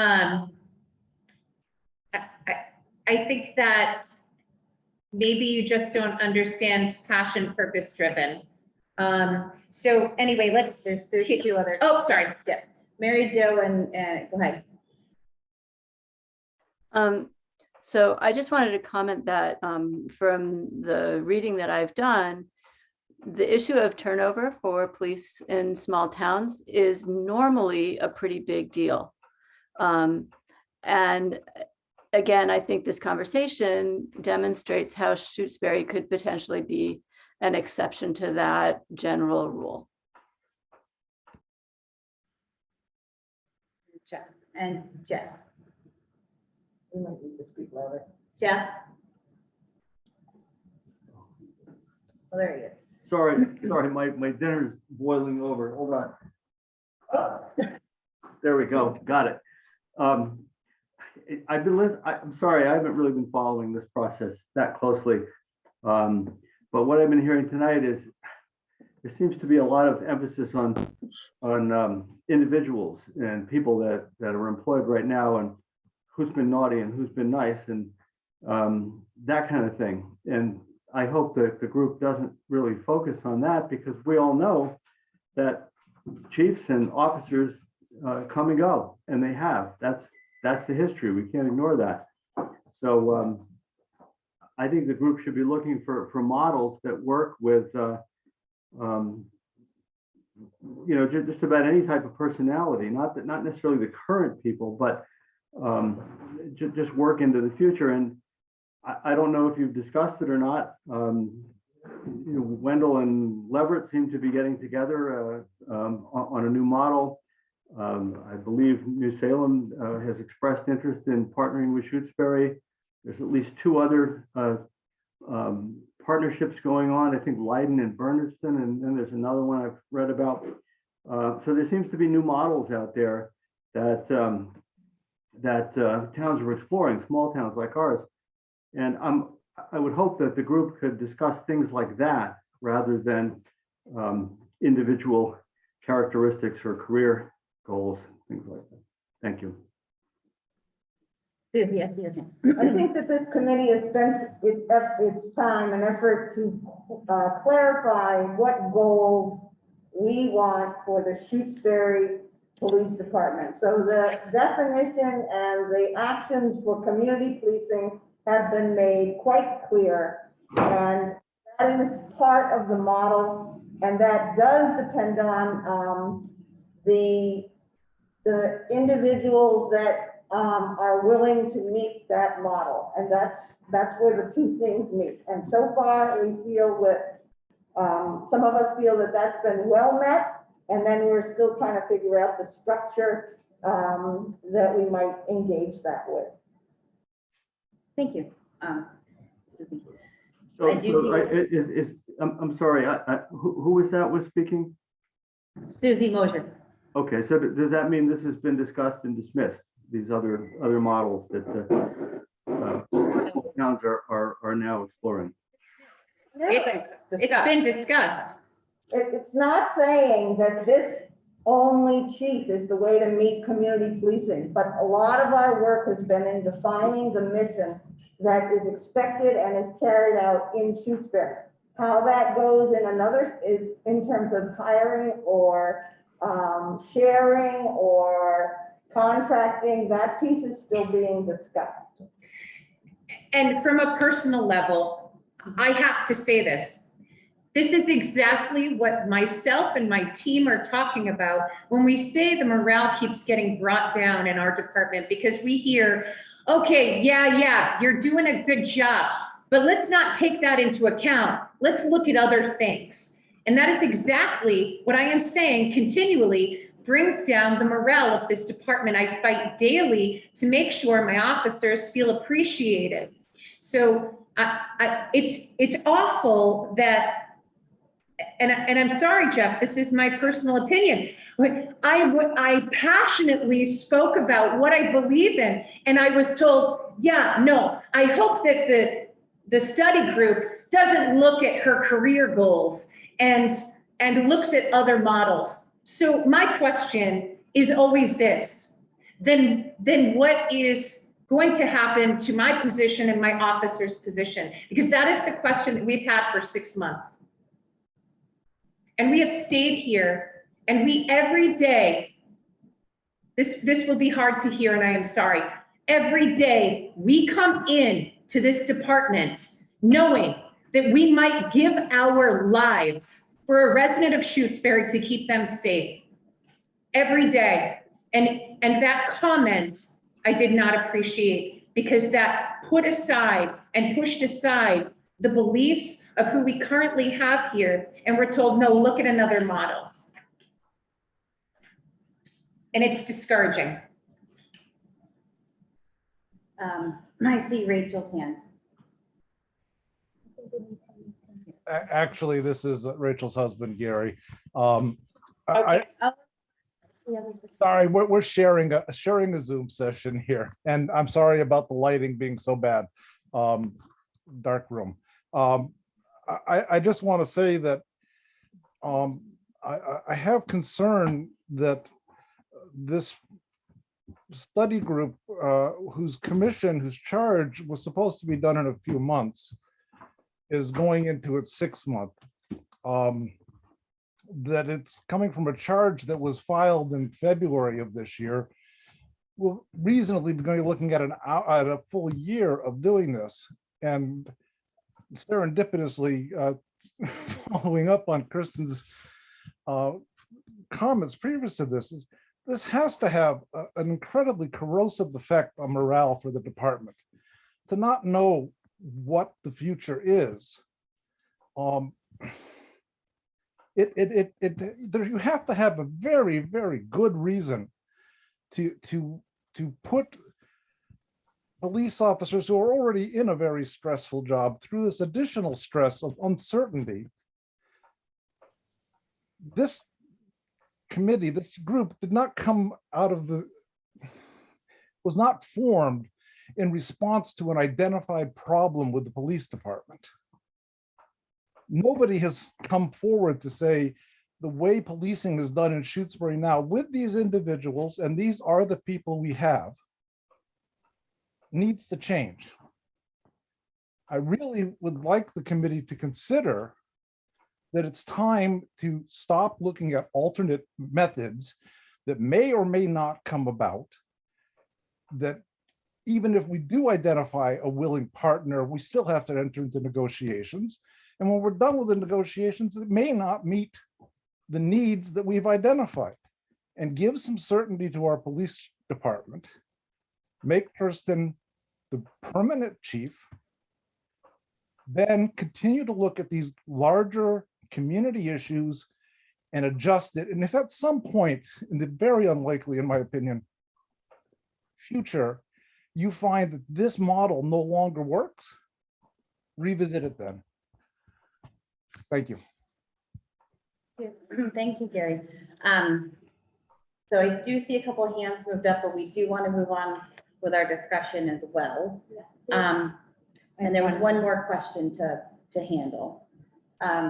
I think that maybe you just don't understand passion, purpose driven. So anyway, There's two other. Oh, sorry. Yeah, Mary Jo and go ahead. So I just wanted to comment that from the reading that I've done, the issue of turnover for police in small towns is normally a pretty big deal. And again, I think this conversation demonstrates how Shutesbury could potentially be an exception to that general rule. Jeff and Jeff. We might need to speak louder. Jeff. Oh, there he is. Sorry, my dinner's boiling over. Hold on. There we go. Got it. I've been I'm sorry, I haven't really been following this process that closely. But what I've been hearing tonight is there seems to be a lot of emphasis on individuals and people that are employed right now and who's been naughty and who's been nice and that kind of thing. And I hope that the group doesn't really focus on that because we all know that chiefs and officers come and go, and they have. That's the history. We can't ignore that. So I think the group should be looking for models that work with, just about any type of personality. Not necessarily the current people, but just work into the future. And I don't know if you've discussed it or not. Wendell and Leverett seem to be getting together on a new model. I believe New Salem has expressed interest in partnering with Shutesbury. There's at least two other partnerships going on. I think Leiden and Bernardston, and then there's another one I've read about. So there seems to be new models out there that towns are exploring, small towns like ours. And I would hope that the group could discuss things like that rather than individual characteristics or career goals, things like that. Thank you. Susie, yes, your hand. I think that this committee has spent its time and effort to clarify what goals we want for the Shutesbury Police Department. So the definition and the actions for community policing have been made quite clear. And that is part of the model, and that does depend on the individuals that are willing to meet that model. And that's where the two things meet. And so far, we feel that some of us feel that that's been well met, and then we're still trying to figure out the structure that we might engage that with. Thank you. Susie. So, I do see- I'm sorry, who was that was speaking? Susie Mosier. Okay, so does that mean this has been discussed and dismissed, these other models that towns are now exploring? It's been discussed. It's not saying that this only chief is the way to meet community policing, but a lot of our work has been in defining the mission that is expected and is carried out in Shutesbury. How that goes in another is in terms of hiring or sharing or contracting, that piece is still being discussed. And from a personal level, I have to say this. This is exactly what myself and my team are talking about when we say the morale keeps getting brought down in our department, because we hear, okay, yeah, you're doing a good job, but let's not take that into account. Let's look at other things. And that is exactly what I am saying continually brings down the morale of this department. I fight daily to make sure my officers feel appreciated. So it's awful that, and I'm sorry, Jeff, this is my personal opinion. I passionately spoke about what I believe in, and I was told, yeah, no, I hope that the study group doesn't look at her career goals and looks at other models. So my question is always this, then what is going to happen to my position and my officer's position? Because that is the question that we've had for 6 months. And we have stayed here, and we every day, this will be hard to hear, and I am sorry. Every day we come in to this department knowing that we might give our lives for a resident of Shutesbury to keep them safe. Every day. And that comment I did not appreciate, because that put aside and pushed aside the beliefs of who we currently have here, and we're told, no, look at another model. And it's discouraging. I see Rachel's hand. Actually, this is Rachel's husband, Gary. Sorry, we're sharing a Zoom session here, and I'm sorry about the lighting being so bad. Dark room. I just want to say that I have concern that this study group, whose charge was supposed to be done in a few months, is going into its 6th month. That it's coming from a charge that was filed in February of this year. We'll reasonably be going to be looking at a full year of doing this. And serendipitously, following up on Kristen's comments previous to this has to have an incredibly corrosive effect on morale for the department. To not know what the future is, you have to have a very, very good reason to put police officers who are already in a very stressful job through this additional stress of uncertainty. This committee, this group did not come out of was not formed in response to an identified problem with the police department. Nobody has come forward to say the way policing is done in Shutesbury now with these individuals, and these are the people we have, needs to change. I really would like the committee to consider that it's time to stop looking at alternate methods that may or may not come about, that even if we do identify a willing partner, we still have to enter into negotiations. And when we're done with the negotiations, it may not meet the needs that we've identified, and give some certainty to our police department. Make Kirsten the permanent chief, then continue to look at these larger community issues and adjust it. And if at some point, in the very unlikely, in my opinion, future, you find that this model no longer works, revisit it then. Thank you. Thank you, Gary. So I do see a couple of hands moved up, but we do want to move on with our discussion as well. And there was one more question to handle. So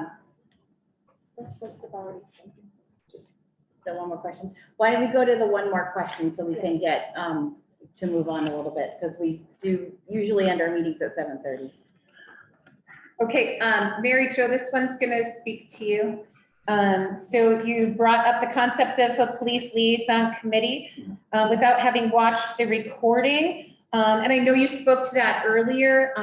one more question. Why don't we go to the one more question so we can get to move on a little bit, because we do usually end our meetings at 7:30. Okay, Mary Jo, this one's gonna speak to you. So you brought up the concept of a police liaison committee without having watched the recording. And I know you spoke to that earlier,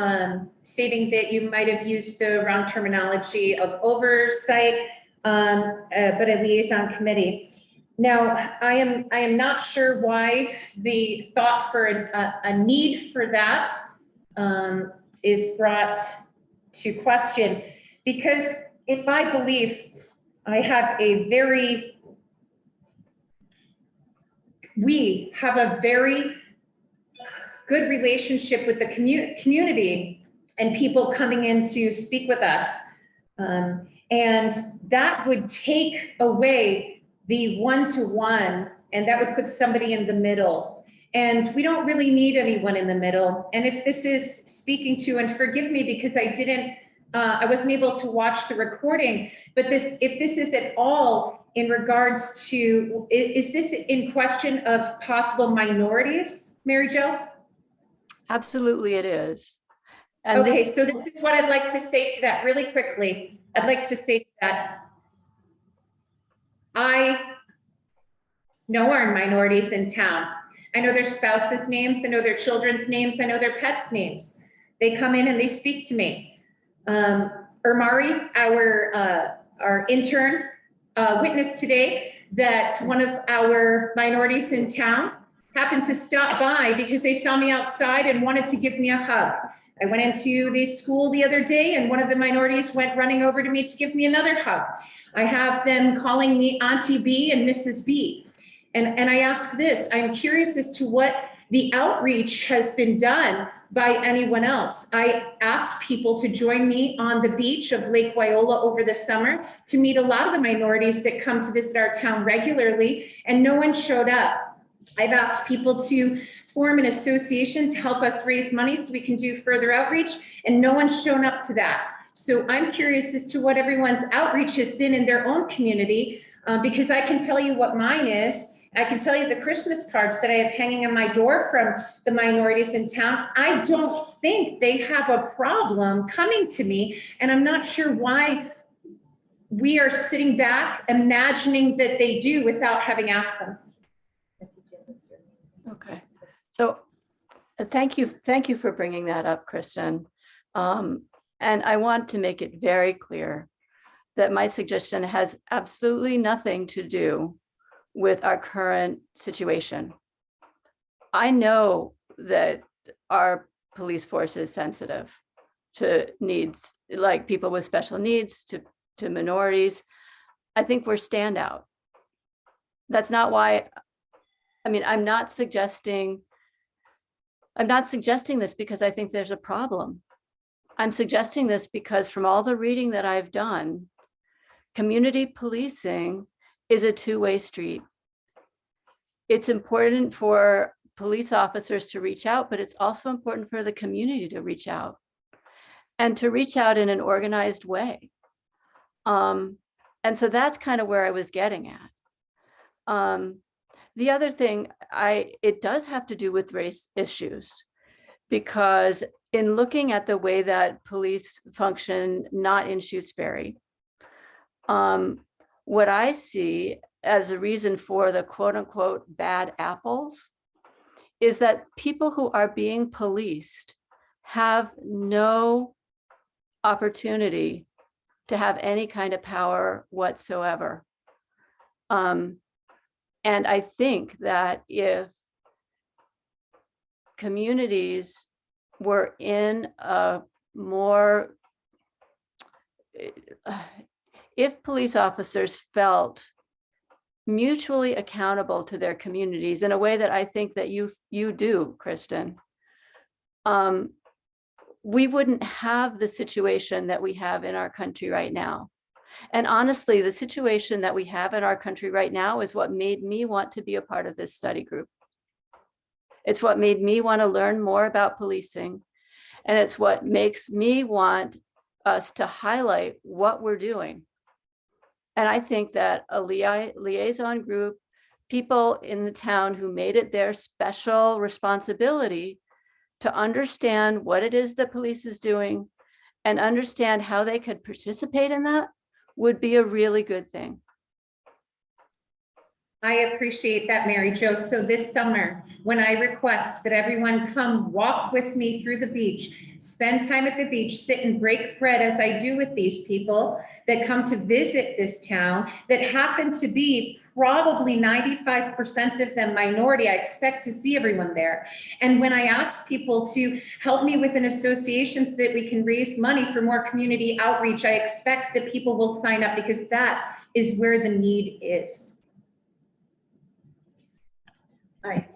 stating that you might have used the wrong terminology of oversight, but a liaison committee. Now, I am not sure why the thought for a need for that is brought to question, because in my belief, we have a very good relationship with the community and people coming in to speak with us. And that would take away the one-to-one, and that would put somebody in the middle. And we don't really need anyone in the middle. And if this is speaking to, and forgive me because I wasn't able to watch the recording, but if this is at all in regards to, is this in question of possible minorities, Mary Jo? Absolutely it is. And okay, so this is what I'd like to say to that really quickly. I'd like to say that I know our minorities in town. I know their spouses' names, I know their children's names, I know their pets' names. They come in and they speak to me. Ermari, our intern, witnessed today that one of our minorities in town happened to stop by because they saw me outside and wanted to give me a hug. I went into the school the other day and one of the minorities went running over to me to give me another hug. I have them calling me Auntie B and Mrs. B. And I ask this, I'm curious as to what the outreach has been done by anyone else. I asked people to join me on the beach of Lake Wyola over the summer to meet a lot of the minorities that come to visit our town regularly, and no one showed up. I've asked people to form an association to help us raise money so we can do further outreach, and no one's shown up to that. So I'm curious as to what everyone's outreach has been in their own community, because I can tell you what mine is. I can tell you the Christmas cards that I have hanging on my door from the minorities in town. I don't think they have a problem coming to me, and I'm not sure why we are sitting back imagining that they do without having asked them. Okay, so thank you for bringing that up, Kristen. And I want to make it very clear that my suggestion has absolutely nothing to do with our current situation. I know that our police force is sensitive to needs, like people with special needs, to minorities. I think we're standout. That's not why, I mean, I'm not suggesting this because I think there's a problem. I'm suggesting this because from all the reading that I've done, community policing is a two-way street. It's important for police officers to reach out, but it's also important for the community to reach out and to reach out in an organized way. And so that's kind of where I was getting at. The other thing, it does have to do with race issues. Because in looking at the way that police function, not in Shutesbury, what I see as a reason for the quote unquote bad apples is that people who are being policed have no opportunity to have any kind of power whatsoever. And I think that if communities were in a more, if police officers felt mutually accountable to their communities in a way that I think that you do, Kristen, we wouldn't have the situation that we have in our country right now. And honestly, the situation that we have in our country right now is what made me want to be a part of this study group. It's what made me want to learn more about policing. And it's what makes me want us to highlight what we're doing. And I think that a liaison group, people in the town who made it their special responsibility to understand what it is that police is doing and understand how they could participate in that would be a really good thing. I appreciate that, Mary Jo. So this summer, when I request that everyone come walk with me through the beach, spend time at the beach, sit and break bread as I do with these people that come to visit this town, that happen to be probably 95% of them minority. I expect to see everyone there. And when I ask people to help me with an association so that we can raise money for more community outreach, I expect that people will sign up because that is where the need is. All right,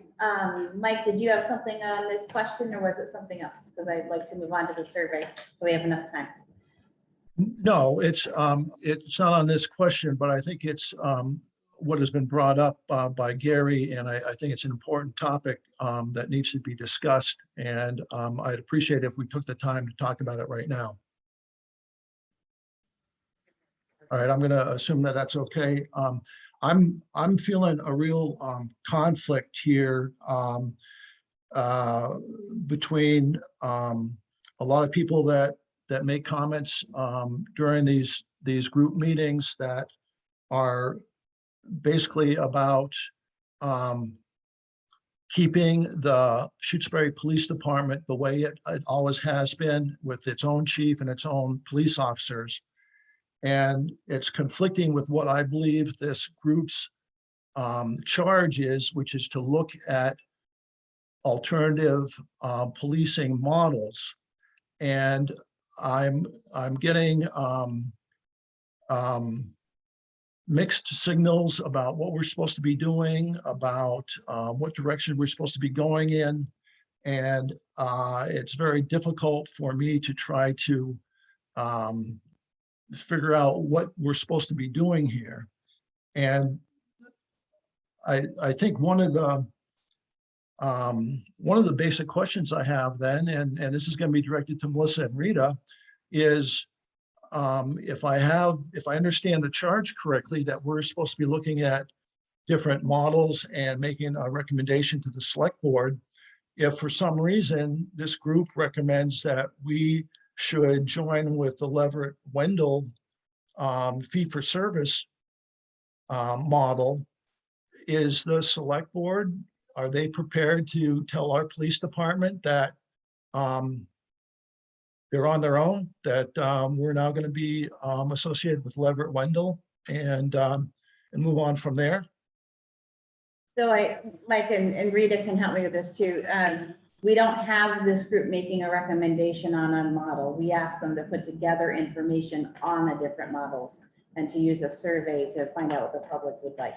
Mike, did you have something on this question or was it something else? Because I'd like to move on to the survey so we have enough time. No, it's not on this question, but I think it's what has been brought up by Gary, and I think it's an important topic that needs to be discussed. And I'd appreciate if we took the time to talk about it right now. All right, I'm going to assume that that's okay. I'm feeling a real conflict here between a lot of people that make comments during these group meetings that are basically about keeping the Shutesbury Police Department the way it always has been, with its own chief and its own police officers. And it's conflicting with what I believe this group's charge is, which is to look at alternative policing models. And I'm getting mixed signals about what we're supposed to be doing, about what direction we're supposed to be going in. And it's very difficult for me to try to figure out what we're supposed to be doing here. And I think one of the basic questions I have then, and this is going to be directed to Melissa and Rita, is if I understand the charge correctly, that we're supposed to be looking at different models and making a recommendation to the select board. If for some reason this group recommends that we should join with the Leverett Wendell fee-for-service model, is the select board, are they prepared to tell our police department that they're on their own, that we're now going to be associated with Leverett Wendell and move on from there? So Mike and Rita can help me with this too. We don't have this group making a recommendation on a model. We ask them to put together information on the different models and to use a survey to find out what the public would like.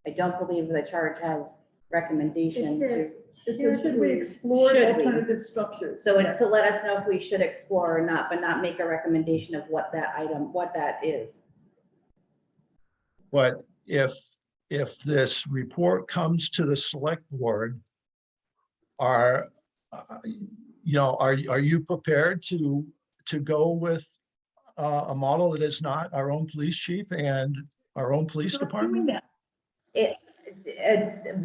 I don't believe the charge has recommendation to. It says, should we explore alternative structures? So it's to let us know if we should explore or not, but not make a recommendation of what that is. But if this report comes to the select board, are you prepared to go with a model that is not our own police chief and our own police department?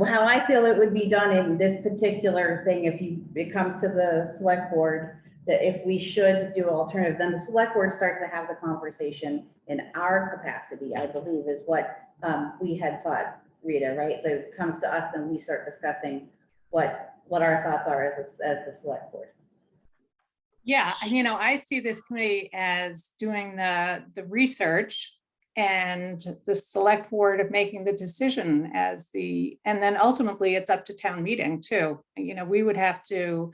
how I feel it would be done in this particular thing, if it comes to the select board, that if we should do alternative, then the select board starts to have the conversation in our capacity, I believe is what we had thought, Rita, right? That it comes to us, then we start discussing what our thoughts are as the select board. Yeah, and I see this committee as doing the research and the select board of making the decision and then ultimately it's up to town meeting too. We would have to,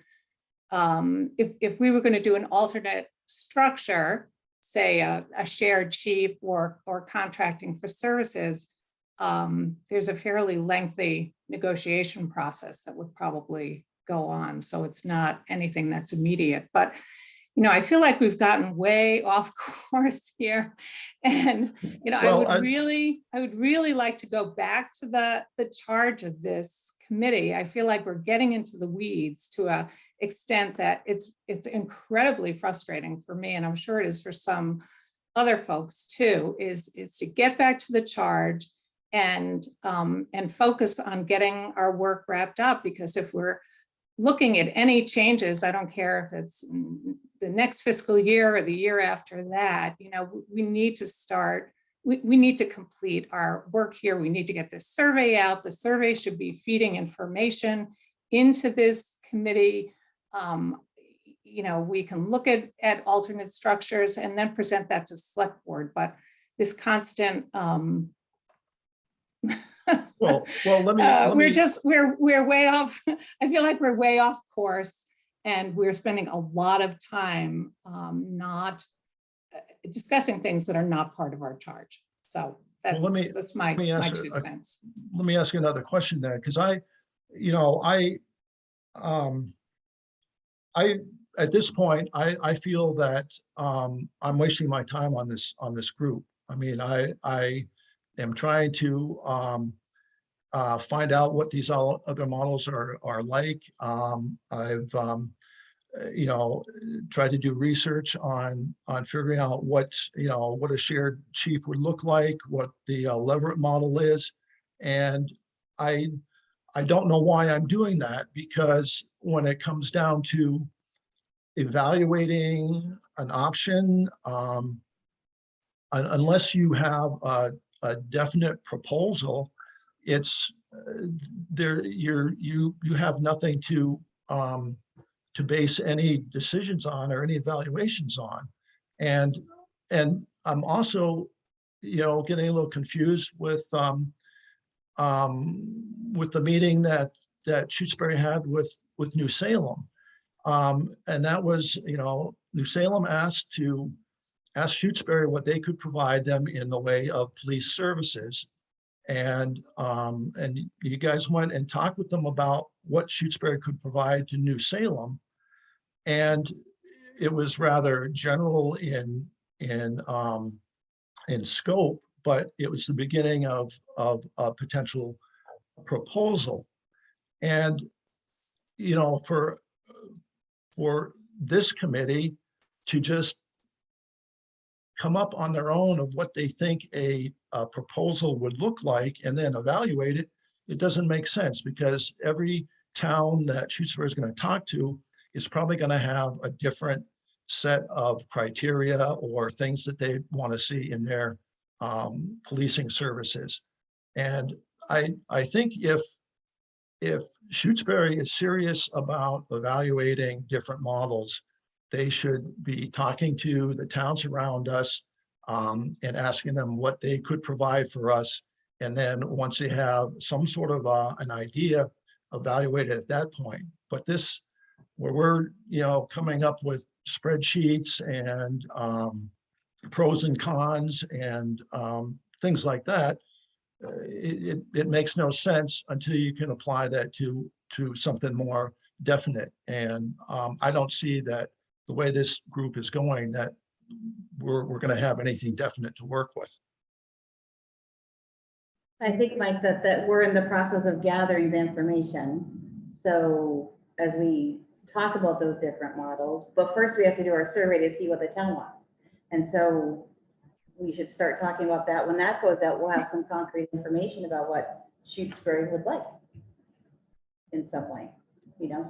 if we were going to do an alternate structure, say a shared chief or contracting for services, there's a fairly lengthy negotiation process that would probably go on. So it's not anything that's immediate, but I feel like we've gotten way off course here. And, Well, I would really like to go back to the charge of this committee. I feel like we're getting into the weeds to a extent that it's incredibly frustrating for me. And I'm sure it is for some other folks too, is to get back to the charge and focus on getting our work wrapped up. Because if we're looking at any changes, I don't care if it's the next fiscal year or the year after that, we need to start, we need to complete our work here. We need to get this survey out. The survey should be feeding information into this committee. We can look at alternate structures and then present that to select board, but this constant, well, let me. We're way off. I feel like we're way off course, and we're spending a lot of time not discussing things that are not part of our charge. So that's my 2 cents. Let me ask you another question then, because I at this point, I feel that I'm wasting my time on this group. I mean, I am trying to find out what these other models are like. I've tried to do research on figuring out what a shared chief would look like, what the Leverett model is, and I don't know why I'm doing that, because when it comes down to evaluating an option, unless you have a definite proposal, it's there. You have nothing to base any decisions on or any evaluations on, and I'm also getting a little confused with the meeting that Shutesbury had with New Salem, and that was New Salem asked Shutesbury what they could provide them in the way of police services. And you guys went and talked with them about what Shutesbury could provide to New Salem. And it was rather general in scope, but it was the beginning of a potential proposal. And, for this committee to just come up on their own of what they think a proposal would look like and then evaluate it, it doesn't make sense, because every town that Shutesbury is going to talk to is probably going to have a different set of criteria or things that they want to see in their policing services. And I think if Shutesbury is serious about evaluating different models, they should be talking to the towns around us and asking them what they could provide for us. And then once they have some sort of an idea, evaluate it at that point. But this, where we're coming up with spreadsheets and pros and cons and things like that, it makes no sense until you can apply that to something more definite. And I don't see that the way this group is going, that we're going to have anything definite to work with. I think, Mike, that we're in the process of gathering the information. So as we talk about those different models, but first we have to do our survey to see what the town wants. And so we should start talking about that. When that goes out, we'll have some concrete information about what Shutesbury would like in some way, you know,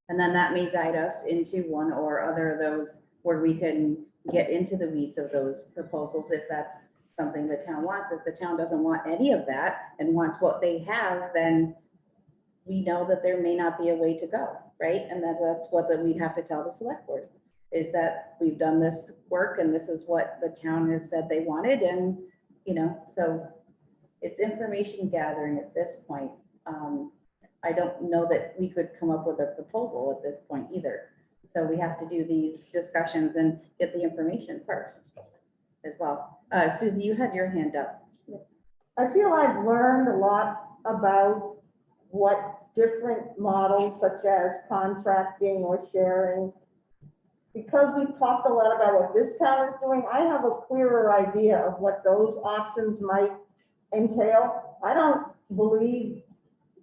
and then that may guide us into one or other of those where we can get into the weeds of those proposals if that's something the town wants. If the town doesn't want any of that and wants what they have, then we know that there may not be a way to go, right? And that's what we'd have to tell the select board, is that we've done this work and this is what the town has said they wanted. And, you know, so it's information gathering at this point. I don't know that we could come up with a proposal at this point either. So we have to do these discussions and get the information first as well. Susan, you had your hand up. I feel I've learned a lot about what different models such as contracting or sharing. Because we've talked a lot about what this town is doing, I have a clearer idea of what those options might entail. I don't believe,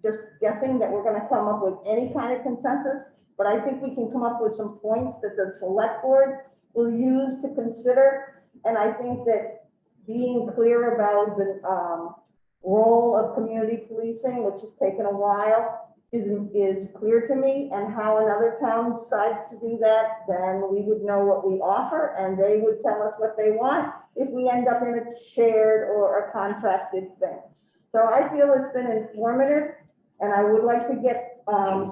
just guessing, that we're going to come up with any kind of consensus, but I think we can come up with some points that the select board will use to consider. And I think that being clear about the role of community policing, which has taken a while, is clear to me, and how another town decides to do that, then we would know what we offer and they would tell us what they want if we end up in a shared or a contracted thing. So I feel it's been informative, and I would like to get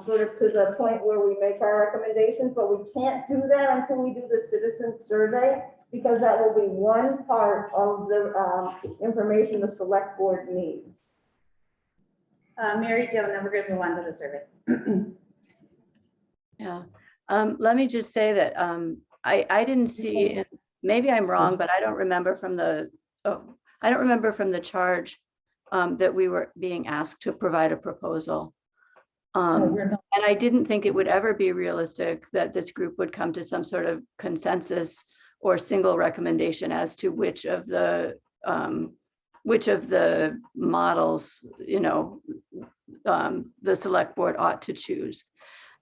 sort of to the point where we make our recommendations, but we can't do that until we do the citizen survey, because that will be one part of the information the select board needs. Mary Jo, and then we're going to move on to the survey. Yeah, let me just say that I didn't see, maybe I'm wrong, but I don't remember from the charge that we were being asked to provide a proposal. And I didn't think it would ever be realistic that this group would come to some sort of consensus or single recommendation as to which of the models, you know, the select board ought to choose.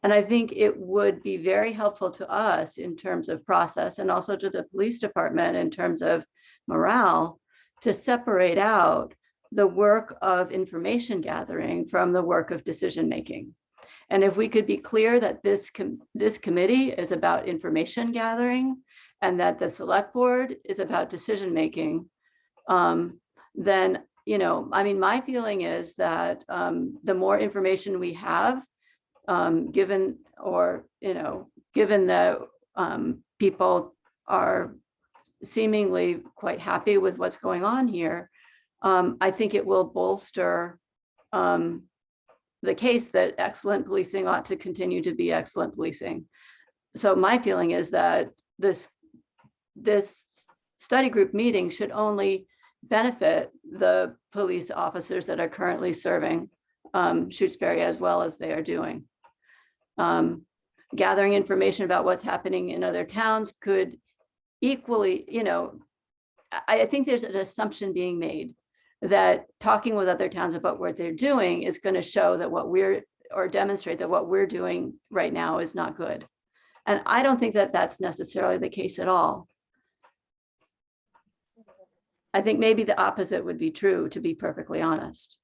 And I think it would be very helpful to us in terms of process, and also to the police department in terms of morale, to separate out the work of information gathering from the work of decision making. And if we could be clear that this committee is about information gathering and that the select board is about decision making, then, you know, I mean, my feeling is that the more information we have, given that people are seemingly quite happy with what's going on here, I think it will bolster the case that excellent policing ought to continue to be excellent policing. So my feeling is that this study group meeting should only benefit the police officers that are currently serving Shutesbury as well as they are doing. Gathering information about what's happening in other towns could equally, you know, I think there's an assumption being made that talking with other towns about what they're doing is going to show that or demonstrate that what we're doing right now is not good. And I don't think that that's necessarily the case at all. I think maybe the opposite would be true, to be perfectly honest.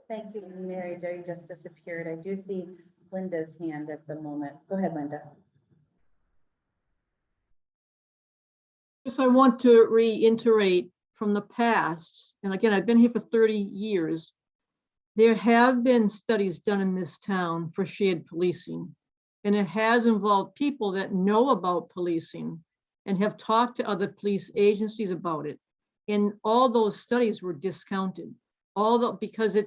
Thank you, Mary Jo, you just disappeared. I do see Linda's hand at the moment. Go ahead, Linda. Yes, I want to reiterate from the past, and again, I've been here for 30 years. There have been studies done in this town for shared policing, and it has involved people that know about policing and have talked to other police agencies about it. And all those studies were discounted, because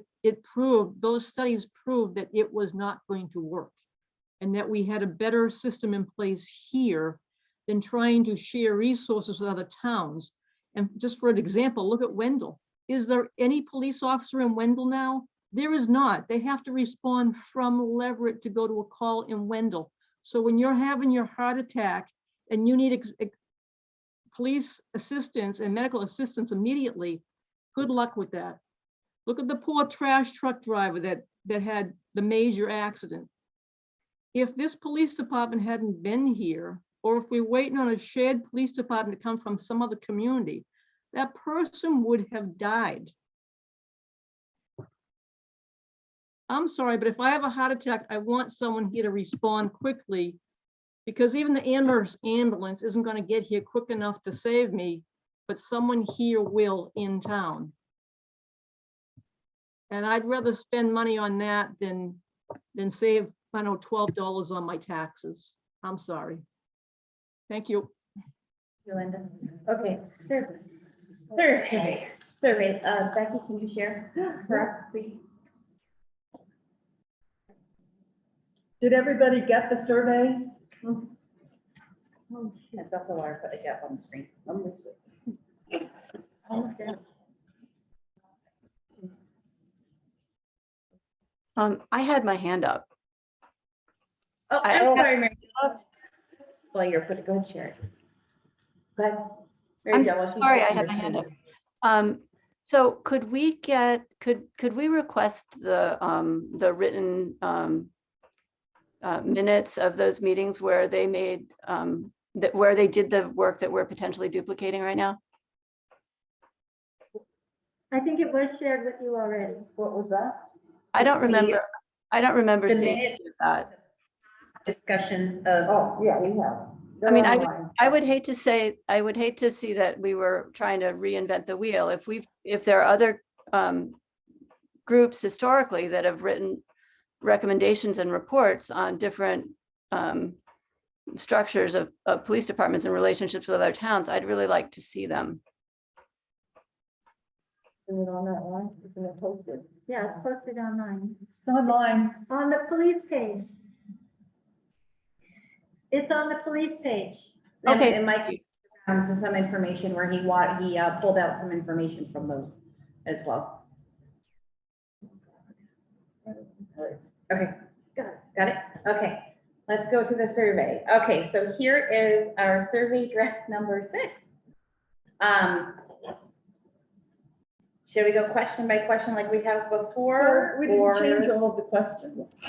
those studies proved that it was not going to work, and that we had a better system in place here than trying to share resources with other towns. And just for an example, look at Wendell. Is there any police officer in Wendell now? There is not. They have to respond from Leverett to go to a call in Wendell. So when you're having your heart attack and you need police assistance and medical assistance immediately, good luck with that. Look at the poor trash truck driver that had the major accident. If this police department hadn't been here, or if we're waiting on a shared police department to come from some other community, that person would have died. I'm sorry, but if I have a heart attack, I want someone here to respond quickly, because even the ambulance isn't going to get here quick enough to save me, but someone here will in town. And I'd rather spend money on that than save, I don't know, $12 on my taxes. I'm sorry. Thank you. Yolanda. Okay. Survey. Becky, can you share for us, please? Did everybody get the survey? That's also why I put it up on the screen. I had my hand up. Oh, I- I'm sorry, Mary. Well, you're put go ahead, share it. Go ahead. Mary I'm Jo, while she's sorry, I sharing had her my hand screen. up. So could we request the written minutes of those meetings where they made where they did the work that we're potentially duplicating right now? I think it was shared with you already. What was that? I don't remember The seeing minutes that. discussion of, Oh, yeah, we have. I mean, They're online. I would hate to see that we were trying to reinvent the wheel. If there are other groups historically that have written recommendations and reports on different structures of police departments and relationships with other towns, I'd really like to see them. Is it on that line? Isn't it posted? Yeah, it's posted online. It's online. On the police page. It's on the police page. Okay. And Mike to some information where he pulled out some information from those as well. Okay, got it. Okay, let's go to the survey. Okay, so here is our survey draft number 6. Should we go question by question like we have before? We didn't change all of the questions.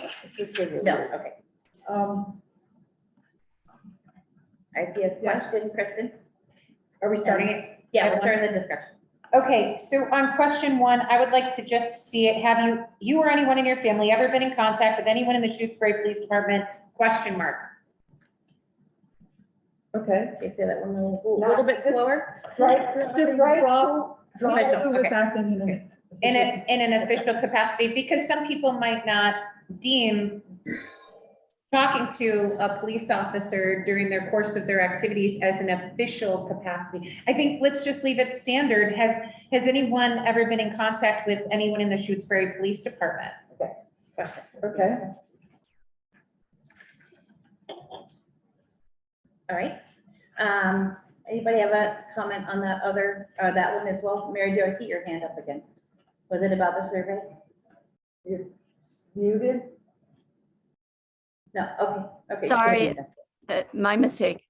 No, okay. I see a question, Kristen. are we starting it? Yeah, we're starting the discussion. Okay, so on question 1, I would like to just see it. Have you or anyone in your family ever been in contact with anyone in the Shutesbury Police Department? Question mark. Okay. Okay, say that one a little bit slower. Right, Just drop who was Okay. acting in In an official capacity, because some people might not deem talking to a police officer during their course of their activities as an official capacity. I think let's just leave it standard. Has anyone ever been in contact with anyone in the Shutesbury Police Department? Okay. Question. Okay. All right. Anybody have a comment on that that one as well? Mary Jo, I see your hand up again. Was it about the survey? You're muted? No, okay. Sorry. My mistake.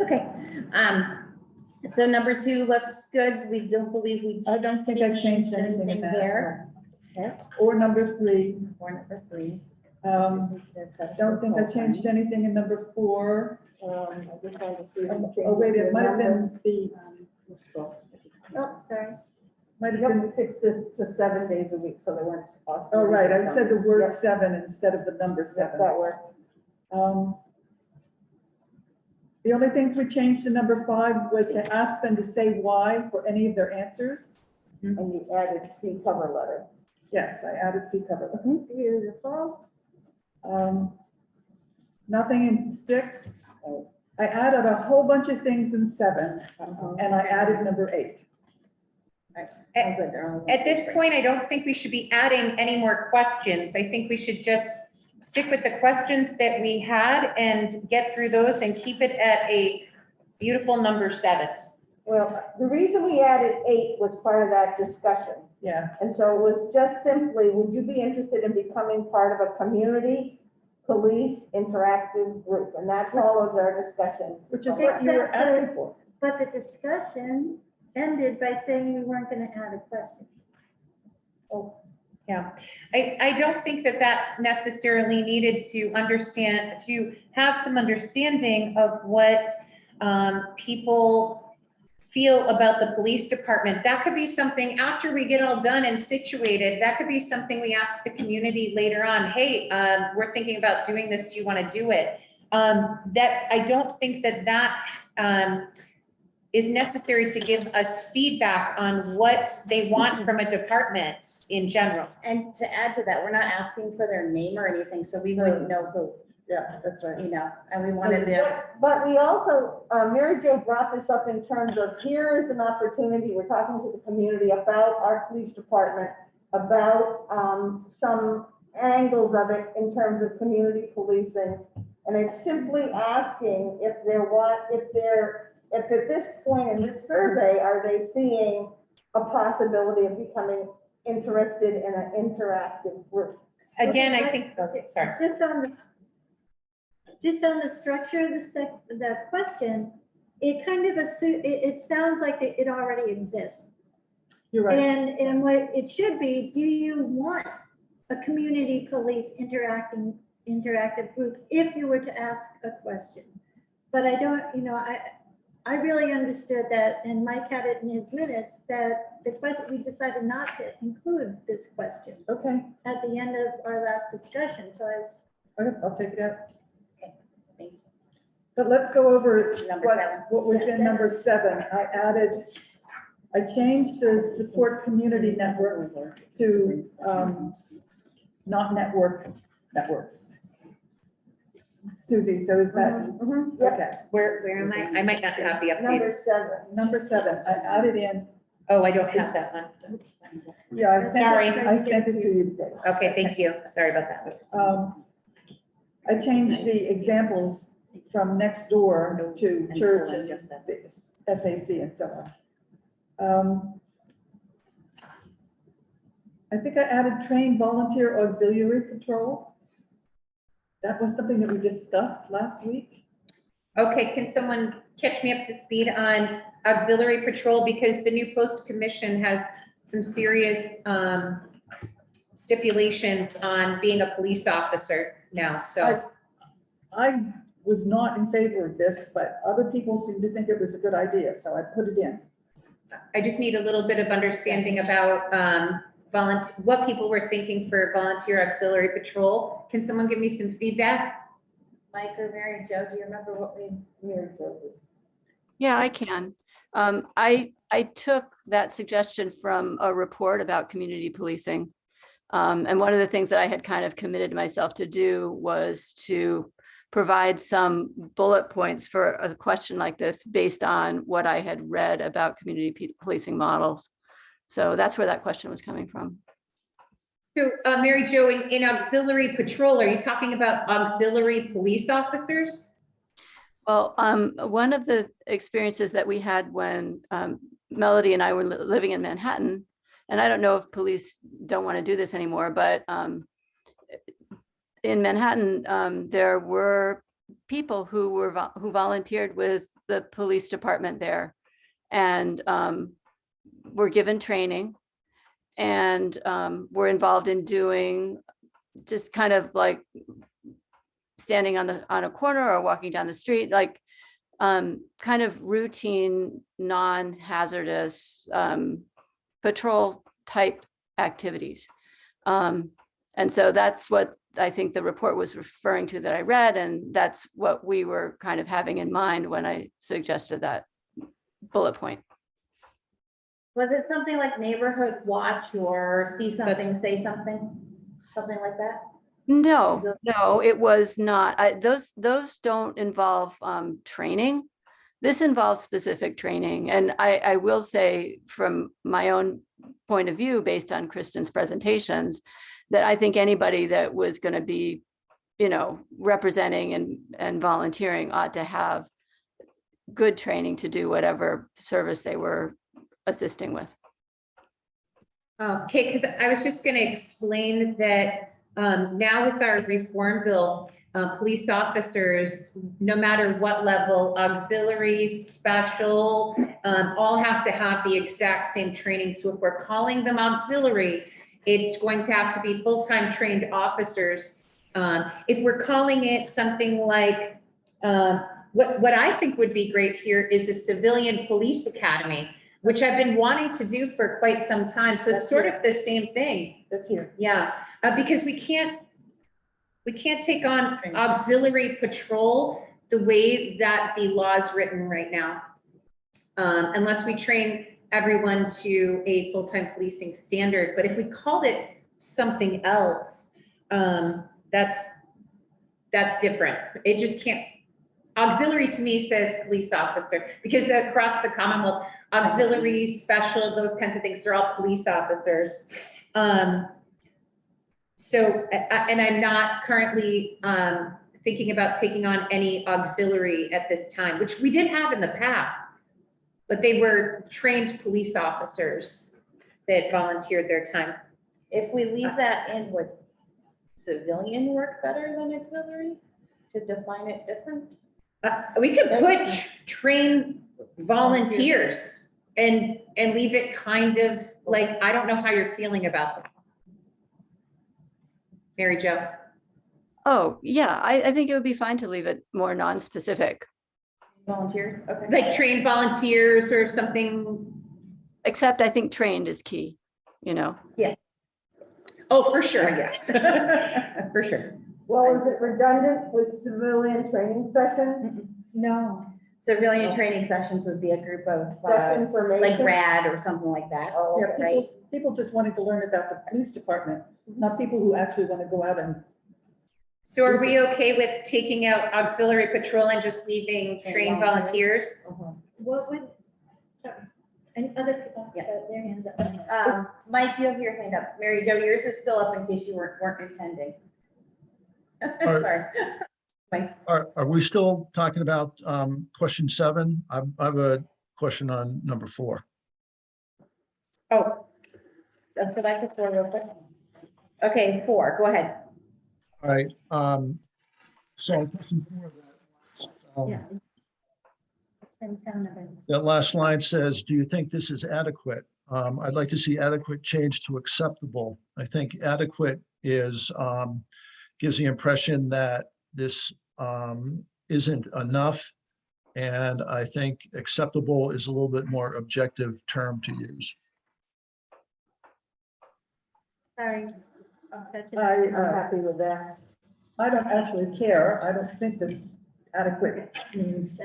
Okay. So number 2 looks good. We don't believe we. I don't think I changed anything in that. there. Or number 3. Or number 3. Don't think I changed anything in number 4. I just wanted to see if you Oh, wait, changed it might have the been the, Oh, sorry. might have Yep, been, we fixed it to 7 days a week, so they weren't. oh, right, I said the word Yep, 7 instead of the number yep, 7. that worked. The only things we changed to number 5 was to ask them to say why for any of their answers. And you added C cover letter. Yes, I added C cover. Beautiful. Nothing in 6. I added a whole bunch of things in 7, and I added number 8. At this point, I don't think we should be adding any more questions. I think we should just stick with the questions that we had and get through those and keep it at a beautiful number 7. Well, the reason we added 8 was part of that discussion. Yeah, And so it was just simply, would you be interested in becoming part of a community police interactive group? And that follows our discussion. which is what you were asking for. But the discussion ended by saying we weren't going to add a question. Yeah, I don't think that that's necessarily needed to understand, to have some understanding of what people feel about the police department. That could be something after we get all done and situated, that could be something we ask the community later on. Hey, we're thinking about doing this. Do you want to do it? That I don't think that is necessary to give us feedback on what they want from a department in general. And to add to that, we're not asking for their name or anything, so we wouldn't know who, Yeah, that's right. you know, and we wanted this. But we also, Mary Jo brought this up in terms of, here is an opportunity, we're talking to the community about our police department, about some angles of it in terms of community policing. And it's simply asking if at this point in this survey, are they seeing a possibility of becoming interested in an interactive group? Again, I think, Okay, sorry. Just on the structure of the question, it kind of it sounds like it already exists. You're right. And what it should be, do you want a community police interactive group if you were to ask a question? But I don't, I really understood that, and Mike had it in his minutes, that the question, we decided not to include this question Okay, at the end of our last discussion, so okay, I'll take that. Thank you. But let's go over Number 7. what was in number 7. I changed the Port Community Network to not networks. Susie, so is that, okay. Where am I? I might not have the updated. Number 7. Number 7, I added in, Oh, I don't have that one. yeah, I Sorry. sent it to you today. Okay, thank you. Sorry about that. I changed the examples from next door to church and the SAC and so on. I think I added trained volunteer auxiliary patrol. That was something that we discussed last week. Okay, can someone catch me up to speed on auxiliary patrol? Because the new post commission has some serious stipulations on being a police officer now, so. I was not in favor of this, but other people seem to think it was a good idea, so I put it in. I just need a little bit of understanding about what people were thinking for volunteer auxiliary patrol. Can someone give me some feedback? Mike or Mary Jo, do you remember what we? Mary Jo. Yeah, I can. I took that suggestion from a report about community policing. And one of the things that I had kind of committed myself to do was to provide some bullet points for a question like this based on what I had read about community policing models. So that's where that question was coming from. So Mary Jo, in auxiliary patrol, are you talking about auxiliary police officers? Well, one of the experiences that we had when Melody and I were living in Manhattan, and I don't know if police don't want to do this anymore, but in Manhattan, there were people who volunteered with the police department there, and were given training, and were involved in doing just kind of like standing on a corner or walking down the street, like kind of routine, non-hazardous patrol type activities. And so that's what I think the report was referring to that I read, and that's what we were kind of having in mind when I suggested that bullet point. Was it something like neighborhood watch or see something, say something like that? No, it was not. Those don't involve training. This involves specific training. And I will say from my own point of view, based on Kristen's presentations, that I think anybody that was going to be, representing and volunteering ought to have good training to do whatever service they were assisting with. Okay, because I was just going to explain that now with our reform bill, police officers, no matter what level, auxiliaries, special, all have to have the exact same training. So if we're calling them auxiliary, it's going to have to be full-time trained officers. If we're calling it something like what I think would be great here is a civilian police academy, which I've been wanting to do for quite some time. So it's sort of the same thing. That's here. Yeah, because we can't take on auxiliary patrol the way that the law is written right now. Unless we train everyone to a full-time policing standard. But if we called it something else, that's different. It just can't, auxiliary to me says police officer, because across the Commonwealth, auxiliary, special, those kinds of things, they're all police officers. So, and I'm not currently thinking about taking on any auxiliary at this time, which we did have in the past, but they were trained police officers that volunteered their time. If we leave that in, would civilian work better than auxiliary to define it different? We could put train volunteers and leave it kind of like, I don't know how you're feeling about that. Mary Jo. Oh, yeah, I think it would be fine to leave it more non-specific, Volunteers, okay. Like trained volunteers or something. except I think trained is key, you know? Oh, for sure, yeah. For sure. Well, is it redundant with civilian training sessions? No. Civilian training sessions would be a group of, That's information. like RAD or something like that. Oh, Yeah, Right. people just wanted to learn about the police department, not people who actually want to go out and. So are we okay with taking out auxiliary patrol and just leaving trained volunteers? What would, sorry, and other people have Yeah. their hands up. Mike, you have your hand up. Mary Jo, yours is still up in case you weren't intending. Sorry. Are we still talking about question 7? I have a question on number 4. Oh, let's go back to 4 real quick. Okay, 4, go ahead. All right, so on question 4, Yeah. And sound of it. that last line says, do you think this is adequate? I'd like to see adequate change to acceptable. I think adequate is, gives the impression that this isn't enough. And I think acceptable is a little bit more objective term to use. Sorry. Oh, that's I'm happy with that. I don't actually care. I don't think that adequate means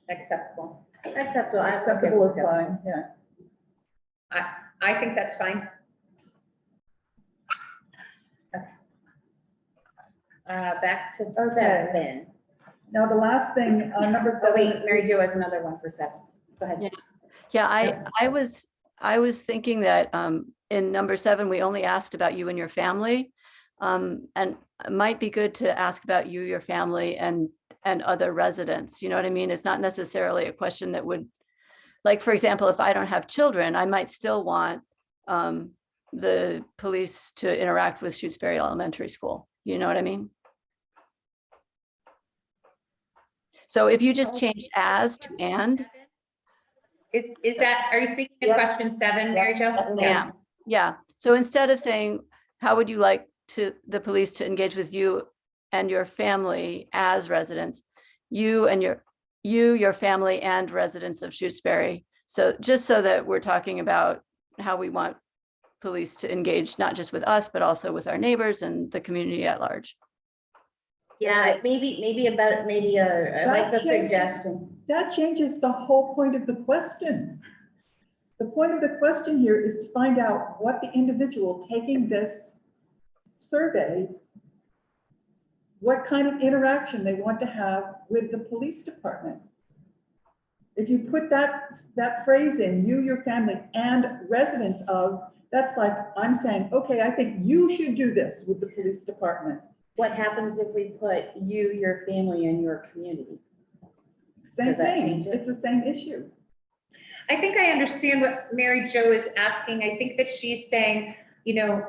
Acceptable. Acceptable. acceptable is fine, yeah. I think that's fine. Back to Okay. 7. Now, the last thing, number Oh, 7. wait, Mary Jo has another one for 7. Go ahead. Yeah, I was thinking that in number 7, we only asked about you and your family. And it might be good to ask about you, your family, and other residents. You know what I mean? It's not necessarily a question that would, like, for example, if I don't have children, I might still want the police to interact with Shutesbury Elementary School. You know what I mean? So if you just change as to and. Is that, are you speaking to question 7, Mary Jo? Yes, ma'am. Yeah. So instead of saying, how would you like the police to engage with you and your family as residents, you and your family and residents of Shutesbury. So just so that we're talking about how we want police to engage, not just with us, but also with our neighbors and the community at large. Yeah, maybe I like the That changes- suggestion. That changes the whole point of the question. The point of the question here is to find out what the individual taking this survey, what kind of interaction they want to have with the police department. If you put that phrase in, you, your family, and residents of, that's like, I'm saying, okay, I think you should do this with the police department. What happens if we put you, your family, and your community? Same Does that thing, change it? it's the same issue. I think I understand what Mary Jo is asking. I think that she's saying, you know,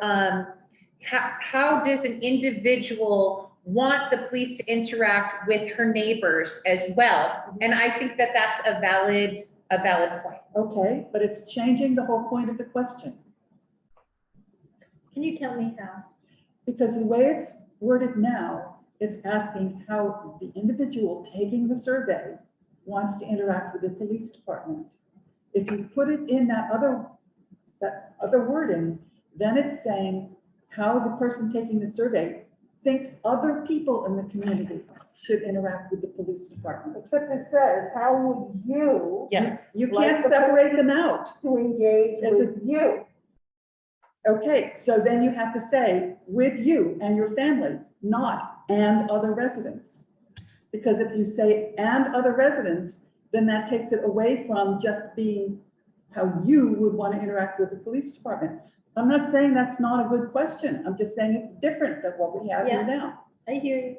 how does an individual want the police to interact with her neighbors as well? And I think that that's a valid point. Okay, but it's changing the whole point of the question. Can you tell me how? Because the way it's worded now, It's asking how the individual taking the survey wants to interact with the police department. If you put it in that other wording, then it's saying how the person taking the survey thinks other people in the community should interact with the police department. Except it says, how would you? Yes. You Like can't the- separate them out. To engage with you. Okay, so then you have to say with you and your family, not and other residents. Because if you say and other residents, then that takes it away from just being how you would want to interact with the police department. I'm not saying that's not a good question. I'm just saying it's different than what we have here Yeah. now. I hear you.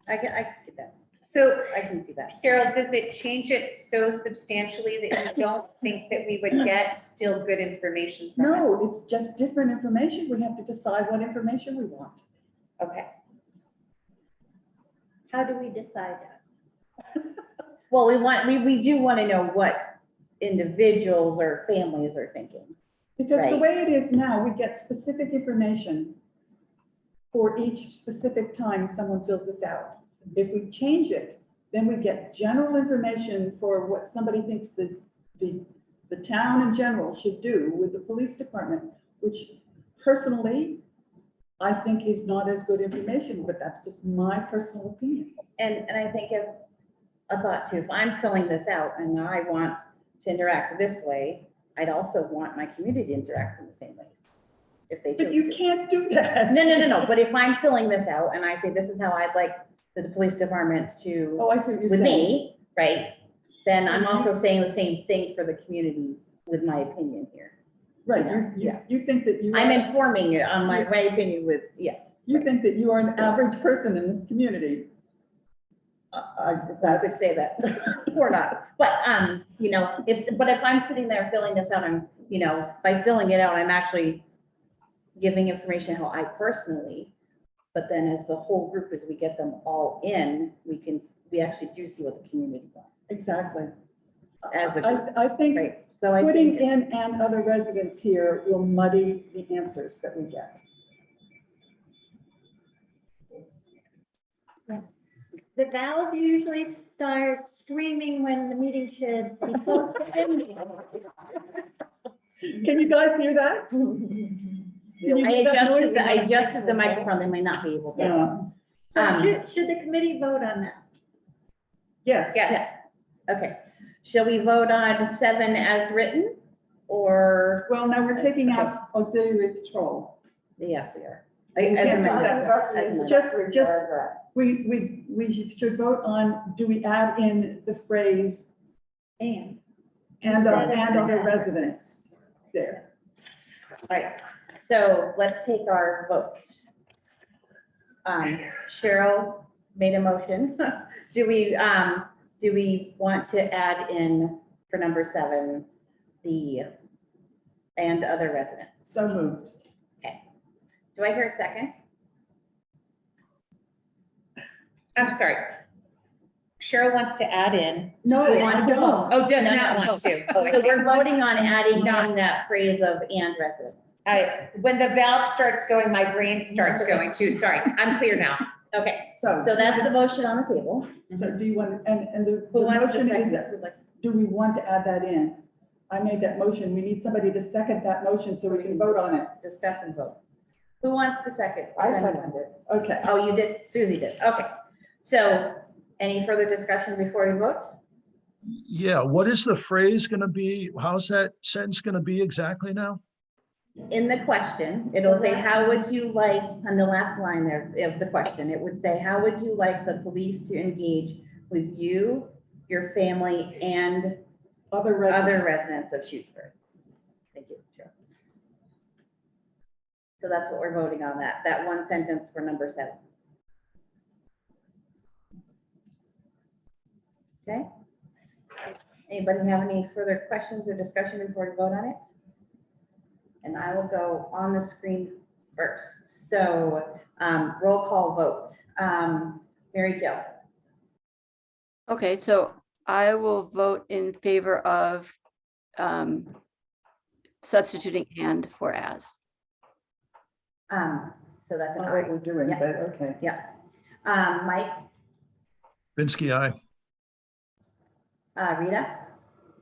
I can see that. So I can see that. Carol, does it change it so substantially that you don't think that we would get still good information from it? No, it's just different information. We have to decide what information we want. Okay. How do we decide that? Well, we do want to know what individuals or families are thinking. Because the Right. way it is now, we get specific information for each specific time someone fills this out. If we change it, then we get general information for what somebody thinks the town in general should do with the police department, which personally, I think is not as good information, but that's just my personal opinion. And I think if, a thought too, if I'm filling this out and I want to interact this way, I'd also want my community to interact in the same way. If they But choose you to. can't do that. No, but if I'm filling this out and I say, this is how I'd like the police department to, Oh, I see what you're with saying. me, right? Then I'm also saying the same thing for the community with my opinion here. Right, Yeah. you think that you. I'm are- informing you on my opinion with, yeah. You think that you are an average person in this community. I could say that, or not, but, if I'm sitting there filling this out, by filling it out, I'm actually giving information how I personally, but then as the whole group, as we get them all in, we actually do see what the community wants Exactly. as a group, I think right? So I putting think, in and other residents here will muddy the answers that we get. The valve usually starts screaming when the meeting should be close to ending. Can you guys hear that? I adjusted the microphone, they may not be able to. Yeah. So should the committee vote on that? Yes. Yes, okay. Shall we vote on 7 as written, or, Well, now we're taking out auxiliary patrol. yes, we are. We As can't do amended. that. As amended. Just, we should vote on, do we add in the phrase And. and Instead of other and. residents there? All right, so let's take our vote. Cheryl made a motion. Do we want to add in for number 7, the and other residents? So moved. Do I hear a second? I'm sorry. Cheryl wants to add in. No, We I want to don't. Oh, does No, not no, want to. Oh, So we're voting on adding Not- in that phrase of and residents. When the valve starts going, my brain starts going too. Sorry, I'm clear now. Okay, So so that's the motion on the table. So do you want, and the Who wants to motion second is, it? do we want to add that in? I made that motion. We need somebody to second that motion so we can vote on it. Discuss and vote. Who wants to second? I If anyone seconded. did. Okay. Oh, you did, Susie did, okay. So any further discussion before we vote? Yeah, what is the phrase gonna be? How's that sentence gonna be exactly now? In the question, it'll say, how would you like, on the last line there of the question, it would say, how would you like the police to engage with you, your family, and Other residents. other residents of Shutesbury? Thank you, Cheryl. So that's what we're voting on, that one sentence for number 7. Okay? Anybody have any further questions or discussion before we vote on it? And I will go on the screen first. So roll call vote. Mary Jo, Okay, so I will vote in favor of substituting and for as. So that's an Not what aye. we're doing, Yeah. but okay. Yeah. Mike, Binsky, aye. Rita?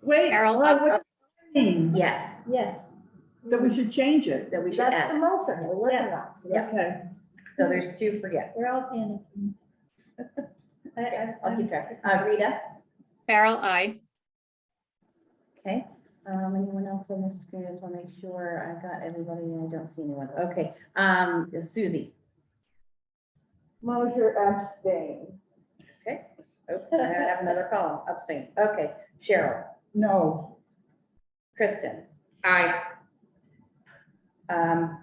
Wait, Carol, what does that mean? Yes, Yes. That we should change it? that we should That's the add. motion we're working on. Yeah. Okay. So there's two for yes. We're all panicking. I'll keep track. Rita? Carol, I. Okay. Anyone else on the screen? I just want to make sure I got everybody and I don't see anyone. Okay. Susie? Mosher abstain. Okay. Oh, I have another column. Abstain. Okay. Cheryl? No. Kristen? Aye.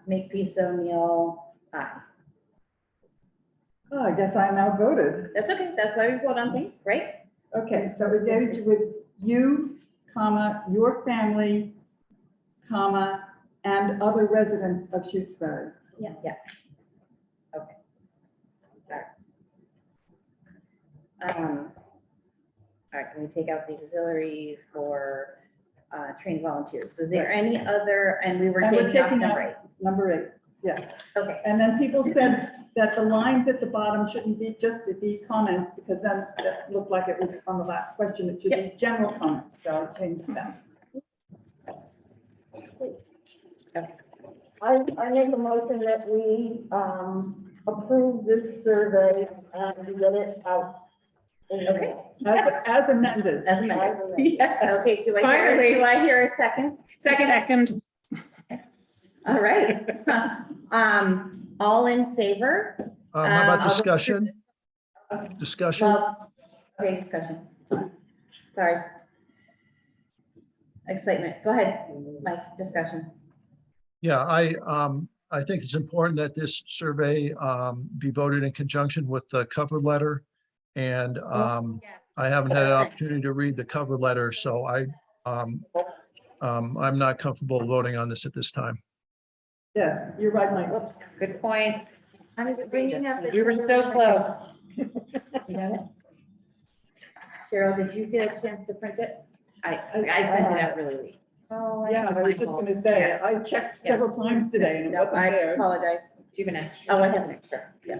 Makepeace O'Neill? Aye. Oh, I guess I now voted. That's okay. That's why we vote on things, right? Okay, so we gave it with you, comma, your family, comma, and other residents of Shutesbury. Okay. All right, can we take out the auxiliary for trained volunteers? Is there any other, and we were And we're taking off taking number out- 8. Number 8, yeah. Okay, And then people said that the lines at the bottom shouldn't be just to be comments, because then it looked like it was on the last question, it should be general comments, so I changed that. I make a motion that we approve this survey and get it out. okay. As amended. As amended. Okay, do Finally. I hear a second? Second. All right. All in favor? How I'll about go through discussion? this. Discussion? Well, okay, discussion. Sorry. Excitement. Go ahead, Mike, discussion. Yeah, I think it's important that this survey be voted in conjunction with the cover letter. And I haven't had an opportunity to read the cover letter, so I'm not comfortable voting on this at this time. Yes, you're right, Mike. Whoops, good point. Bringing up the- We were so close. You got it? Cheryl, did you get a chance to print it? I sent it out really late. Oh, Yeah, I was just gonna say, I checked several times today and it No, wasn't I there. apologize. Do you have an extra? Oh, I have an extra, yeah.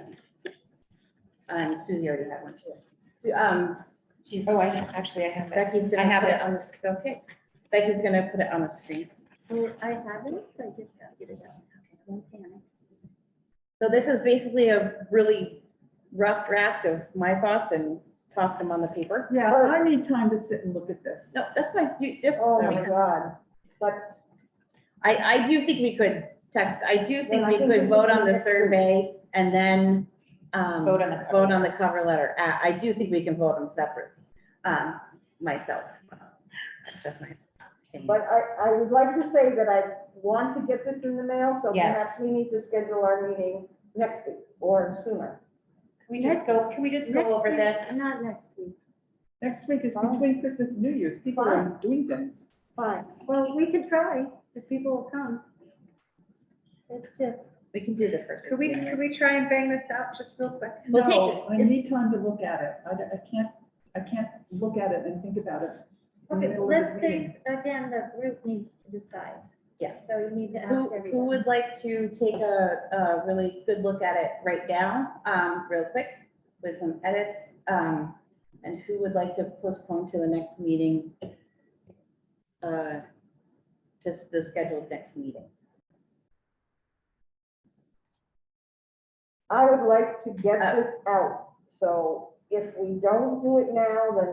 Susie already had one too. She's. Oh, I actually, I have it. Becky's I gonna have put it. it on the, okay. Becky's gonna put it on the screen. I have it, so I just gotta get it out. Don't panic. So this is basically a really rough draft of my thoughts and tossed them on the paper. Yeah, I need time to sit and look at this. No, that's fine. Oh, my God. But I do think we could I do think Then I we think we could vote can on do the next week. survey and then Vote on the cover vote on the cover letter. I do think we can vote them separate, myself. That's just my opinion. But I would like to say that I want to get this in the mail, so Yes. perhaps we need to schedule our meeting next week or sooner. Can we just go over this? Not next week. Next week is between Christmas and New Year's. People are doing things. Fine. Well, we could try, if people will come. It's just, We can do the first. Could we try and bang this out just real quick? We'll take No, I need time to look at it. I can't look at it and think about it. in the okay, middle of let's this think, meeting. again, the group needs to decide. Yeah. So you need to ask Who everyone. would like to take a really good look at it right now, real quick with some edits? And who would like to postpone to the next meeting? Just the scheduled next meeting. I would like to get this out, so if we don't do it now, then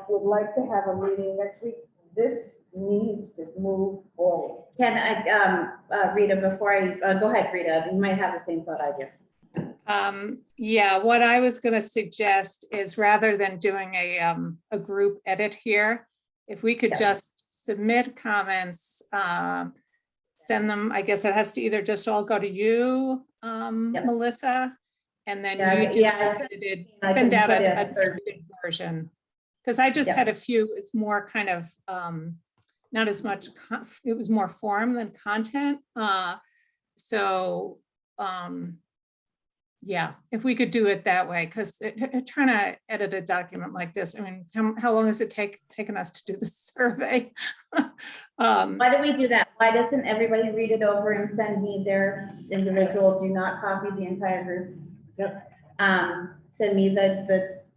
would like to have a meeting next week. This needs to move forward. Can I, Rita, before go ahead, Rita, you might have the same thought I do. Yeah, what I was going to suggest is rather than doing a group edit here, if we could Yeah. just submit comments, send them, I guess it has to either just all go to you, Melissa, and then Yeah, you do yeah, an edited, I send can out put a a third- edited version. Because I just Yeah. had a few, it's more kind of, not as much, it was more form than content. So Yeah, if we could do it that way, because trying to edit a document like this, I mean, how long has it taken us to do the survey? Why do we do that? Why doesn't everybody read it over and send me their individual, do not copy the entire group? Yep. Send me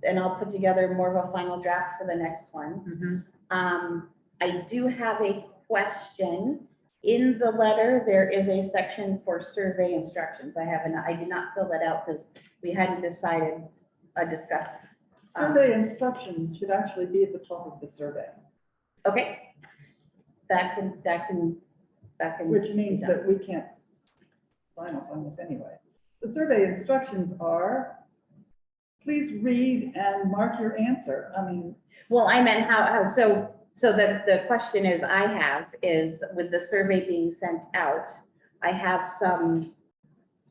and I'll put together more of a final draft for the next one. I do have a question. In the letter, there is a section for survey instructions. I did not fill that out because we hadn't discussed. Survey instructions should actually be at the top of the survey, Okay. That can. which means that we can't sign off on this anyway. The survey instructions are, please read and mark your answer. I mean, Well, I meant so the question is with the survey being sent out, I have some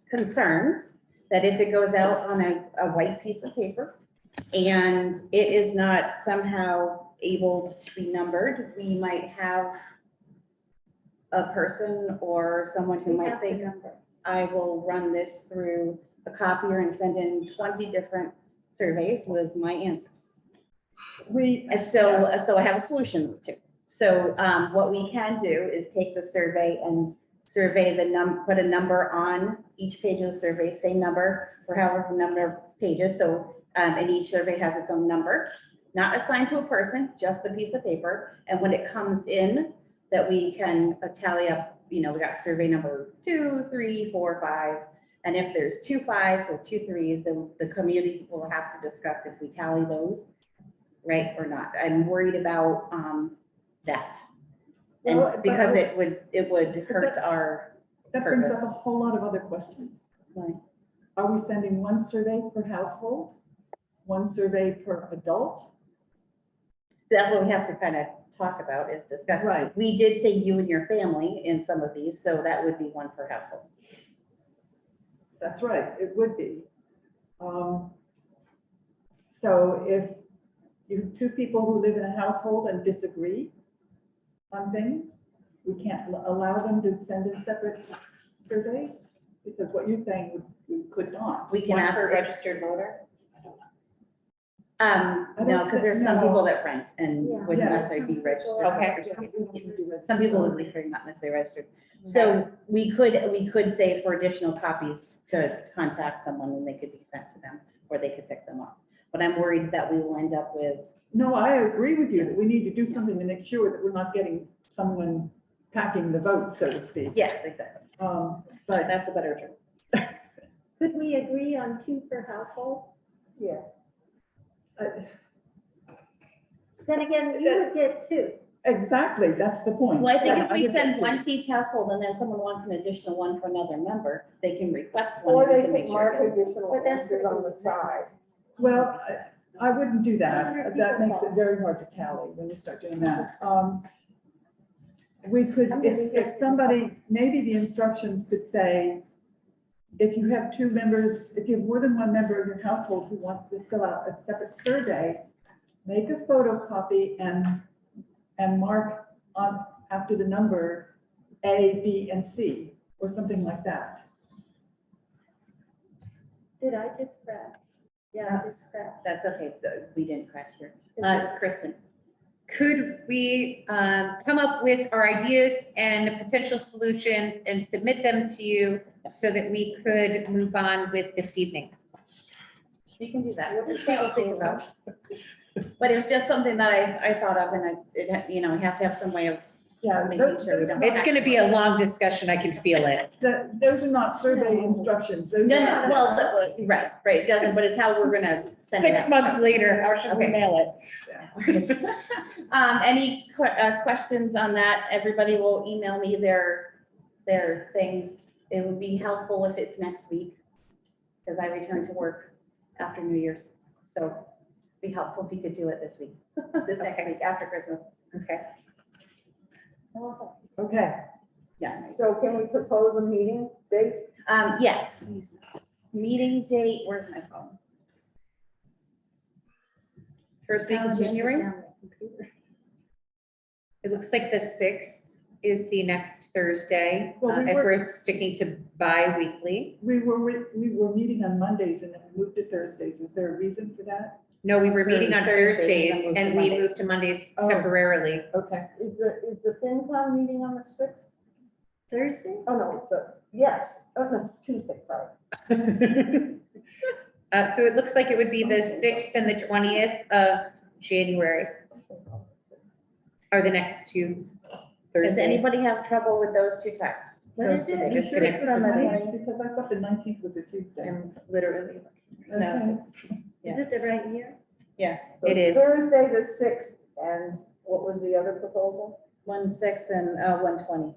concerns that if it goes out on a white piece of paper and it is not somehow able to be numbered, we might have a person or someone who might think, I will run this through a copier and send in 20 different surveys with my answers. And so I have a solution too. So what we can do is take the survey and survey put a number on each page of the survey, same number for however number of pages. So, and each survey has its own number, not assigned to a person, just a piece of paper. And when it comes in, that we can tally up, we got survey number 2, 3, 4, 5. And if there's 2 5s or 2 3s, then the community will have to discuss if we tally those, right, or not. I'm worried about that. And Well, because it would hurt our that brings up purpose. a whole lot of other questions. Right. Are we sending one survey per household? One survey per adult? So that's what we have to kind of talk about, is discuss. Right. We did say you and your family in some of these, so that would be one per household. That's right, it would be. So if you have 2 people who live in a household and disagree on things, we can't allow them to send in separate surveys? Because what you're saying, we could not. We can One ask per a registered voter. don't No, because there's some no. people that rent and wouldn't Yeah. necessarily be registered. Okay. Some people would be not necessarily registered. So we could say for additional copies to contact someone and they could be sent to them, or they could pick them up. But I'm worried that we will end up with, No, I agree with you that we need to do something to make sure that we're not getting someone packing the vote, so to speak. yes, exactly. But That's a better term. Could we agree on 2 per household? Yeah. Then again, you would get 2. exactly, that's the point. Well, I think Yeah, if we get send that one too. to each household and then someone wants an additional one for another member, they can request one. Or and we they can make could sure mark it goes. additional But that's answers on the side. Well, I wouldn't do that. 100 That people makes it call. very hard to tally when you start doing that. We could, I'm if gonna be somebody, maybe the instructions could say, if you have 2 members, if you have more than 1 member of your household who wants to fill out a separate survey, make a photocopy and mark on after the number A, B, and C, or something like that. Did I just crash? Yeah, I just crashed. That's okay. We didn't crash here. Kristen. Could we come up with our ideas and potential solutions and submit them to you so that we could move on with this evening? We can do that. We'll think about. But it was just something that I thought of, and we have to have some way of Yeah. making sure we don't. It's going to be a long discussion. I can feel it. Those are not survey instructions. Those No, are- no, well, right, it doesn't, but it's how we're gonna send it 6 out. months later, how should we Okay. mail it? Any questions on that? Everybody will email me their things. It would be helpful if it's next week, because I return to work after New Year's. So it'd be helpful if you could do it this week, this next week, after Christmas. Okay. Okay. Yeah. So can we propose a meeting date? Yes. Meeting date, where's my phone? First week of January? It looks like the 6th. is the next Thursday, Well, we if were- we're sticking to bi-weekly. We were meeting on Mondays and then we moved to Thursdays. Is there a reason for that? No, we were meeting on Thursdays Thursdays and then moved to and we Mondays. moved to Mondays Oh. temporarily. Okay. Is the FinCom meeting on the 6th? Thursday? Oh, no, yes, oh, no, Tuesday, sorry. So it looks like it would be the 6th and the 20th of January, or the next two Does Thursdays. anybody have trouble with those two times? What Those is two it? days? You Just sure connect it's the from the 20th? 20th. Because I thought the 19th was a Tuesday. I'm literally looking. No, Is it the right year? yeah, So It is. Thursday, the 6th, and what was the other proposal? 1/6 and 1/20.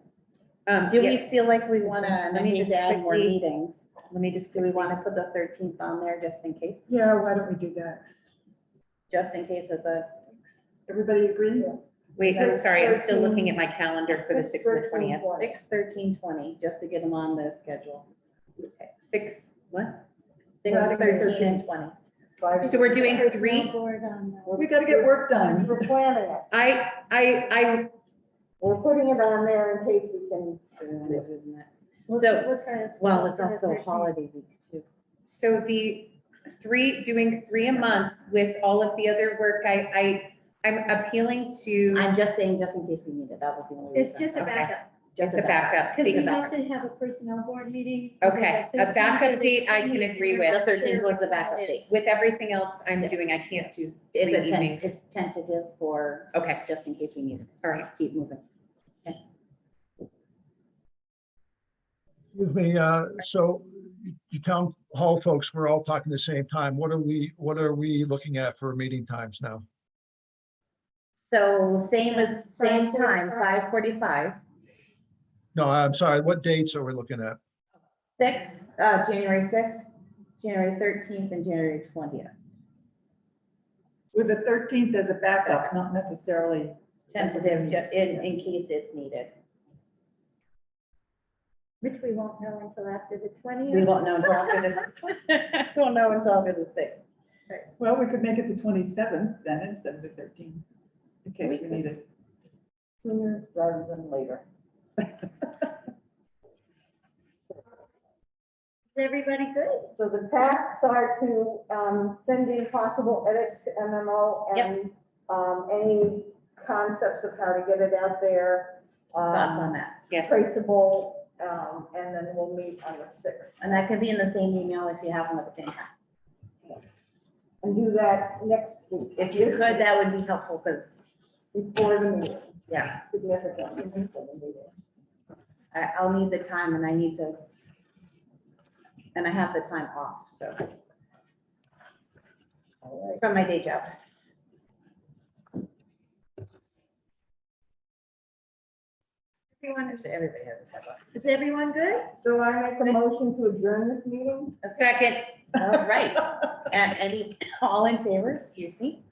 Do Yeah, we feel like we want to, and Let I me hate just to add more quickly- meetings, let me just, do we want to put the 13th on there just in case? Yeah, why don't we do that? Just in case as a, Everybody agree? wait, I'm sorry, I'm still 13. looking at my calendar for the 6th and the 20th. 6, 13, 20, just to get them on the schedule. 6, what? 6, Right. 13, and 20. So we're doing Personnel 3? board on that. We gotta get work done. We're planning it. I, We're putting it on there in case we can. So, What kind of- well, it's what kind of also 13? holiday week too. so doing 3 a month with all of the other work, I'm appealing to, I'm just saying, just in case we need it, that was the only reason. It's just a Okay. backup, it's a backup. because we backup. have to have a personnel board meeting. Okay, either the a backup 13th or the date I can 20th. agree with. The 13th was the backup date. With everything else I'm doing, I can't do It's 3 a evenings. it's tentative for, Okay, just in case we need it. all right. Keep moving. Excuse me, so you town hall folks, we're all talking the same time. What are we looking at for meeting times now? So same time, 5:45, No, I'm sorry, what dates are we looking at? 6, January 6th, January 13th, and January 20th. With the 13th as a backup, not necessarily. Tentative, in case it's needed. Which we won't know until after the We 20th. won't know until after the, won't know until after the 6th. Well, we could make it the 27th then instead of the 13th, in case we need it. Sooner rather than later. Is everybody good? So the tasks are to send in possible edits to MMO and any concepts of how to get it out there. Thoughts on that? Yes. Traceable, and then we'll meet on the 6th. And that can be in the same email if you have them at the same time. And do that next week. If you could, that would be helpful, because, Before the meeting, yeah, significantly before the meeting. I'll need the time and I need to, and I have the time off, so. From my day job. Everyone, Everybody has a time off. is everyone good? So I make a motion to adjourn this meeting? A second, All right. Any, all in favor, excuse me?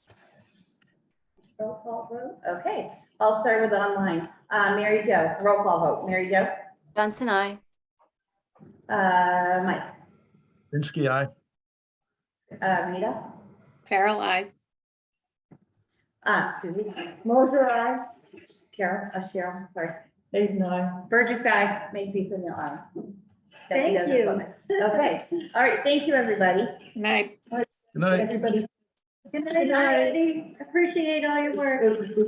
Roll call vote. Okay, I'll start with online. Mary Jo, roll call vote. Mary Jo? Johnson, I. Mike? Binsky, aye. Rita? Carol, I. Susie? Moser, aye. Carol? Cheryl, sorry. Hayden, I. Burgess, I. Make peace in your eye. Thank you. Okay, all right, thank you, everybody. Good night. Good night. Everybody. Good night, everybody. Appreciate all your work. It was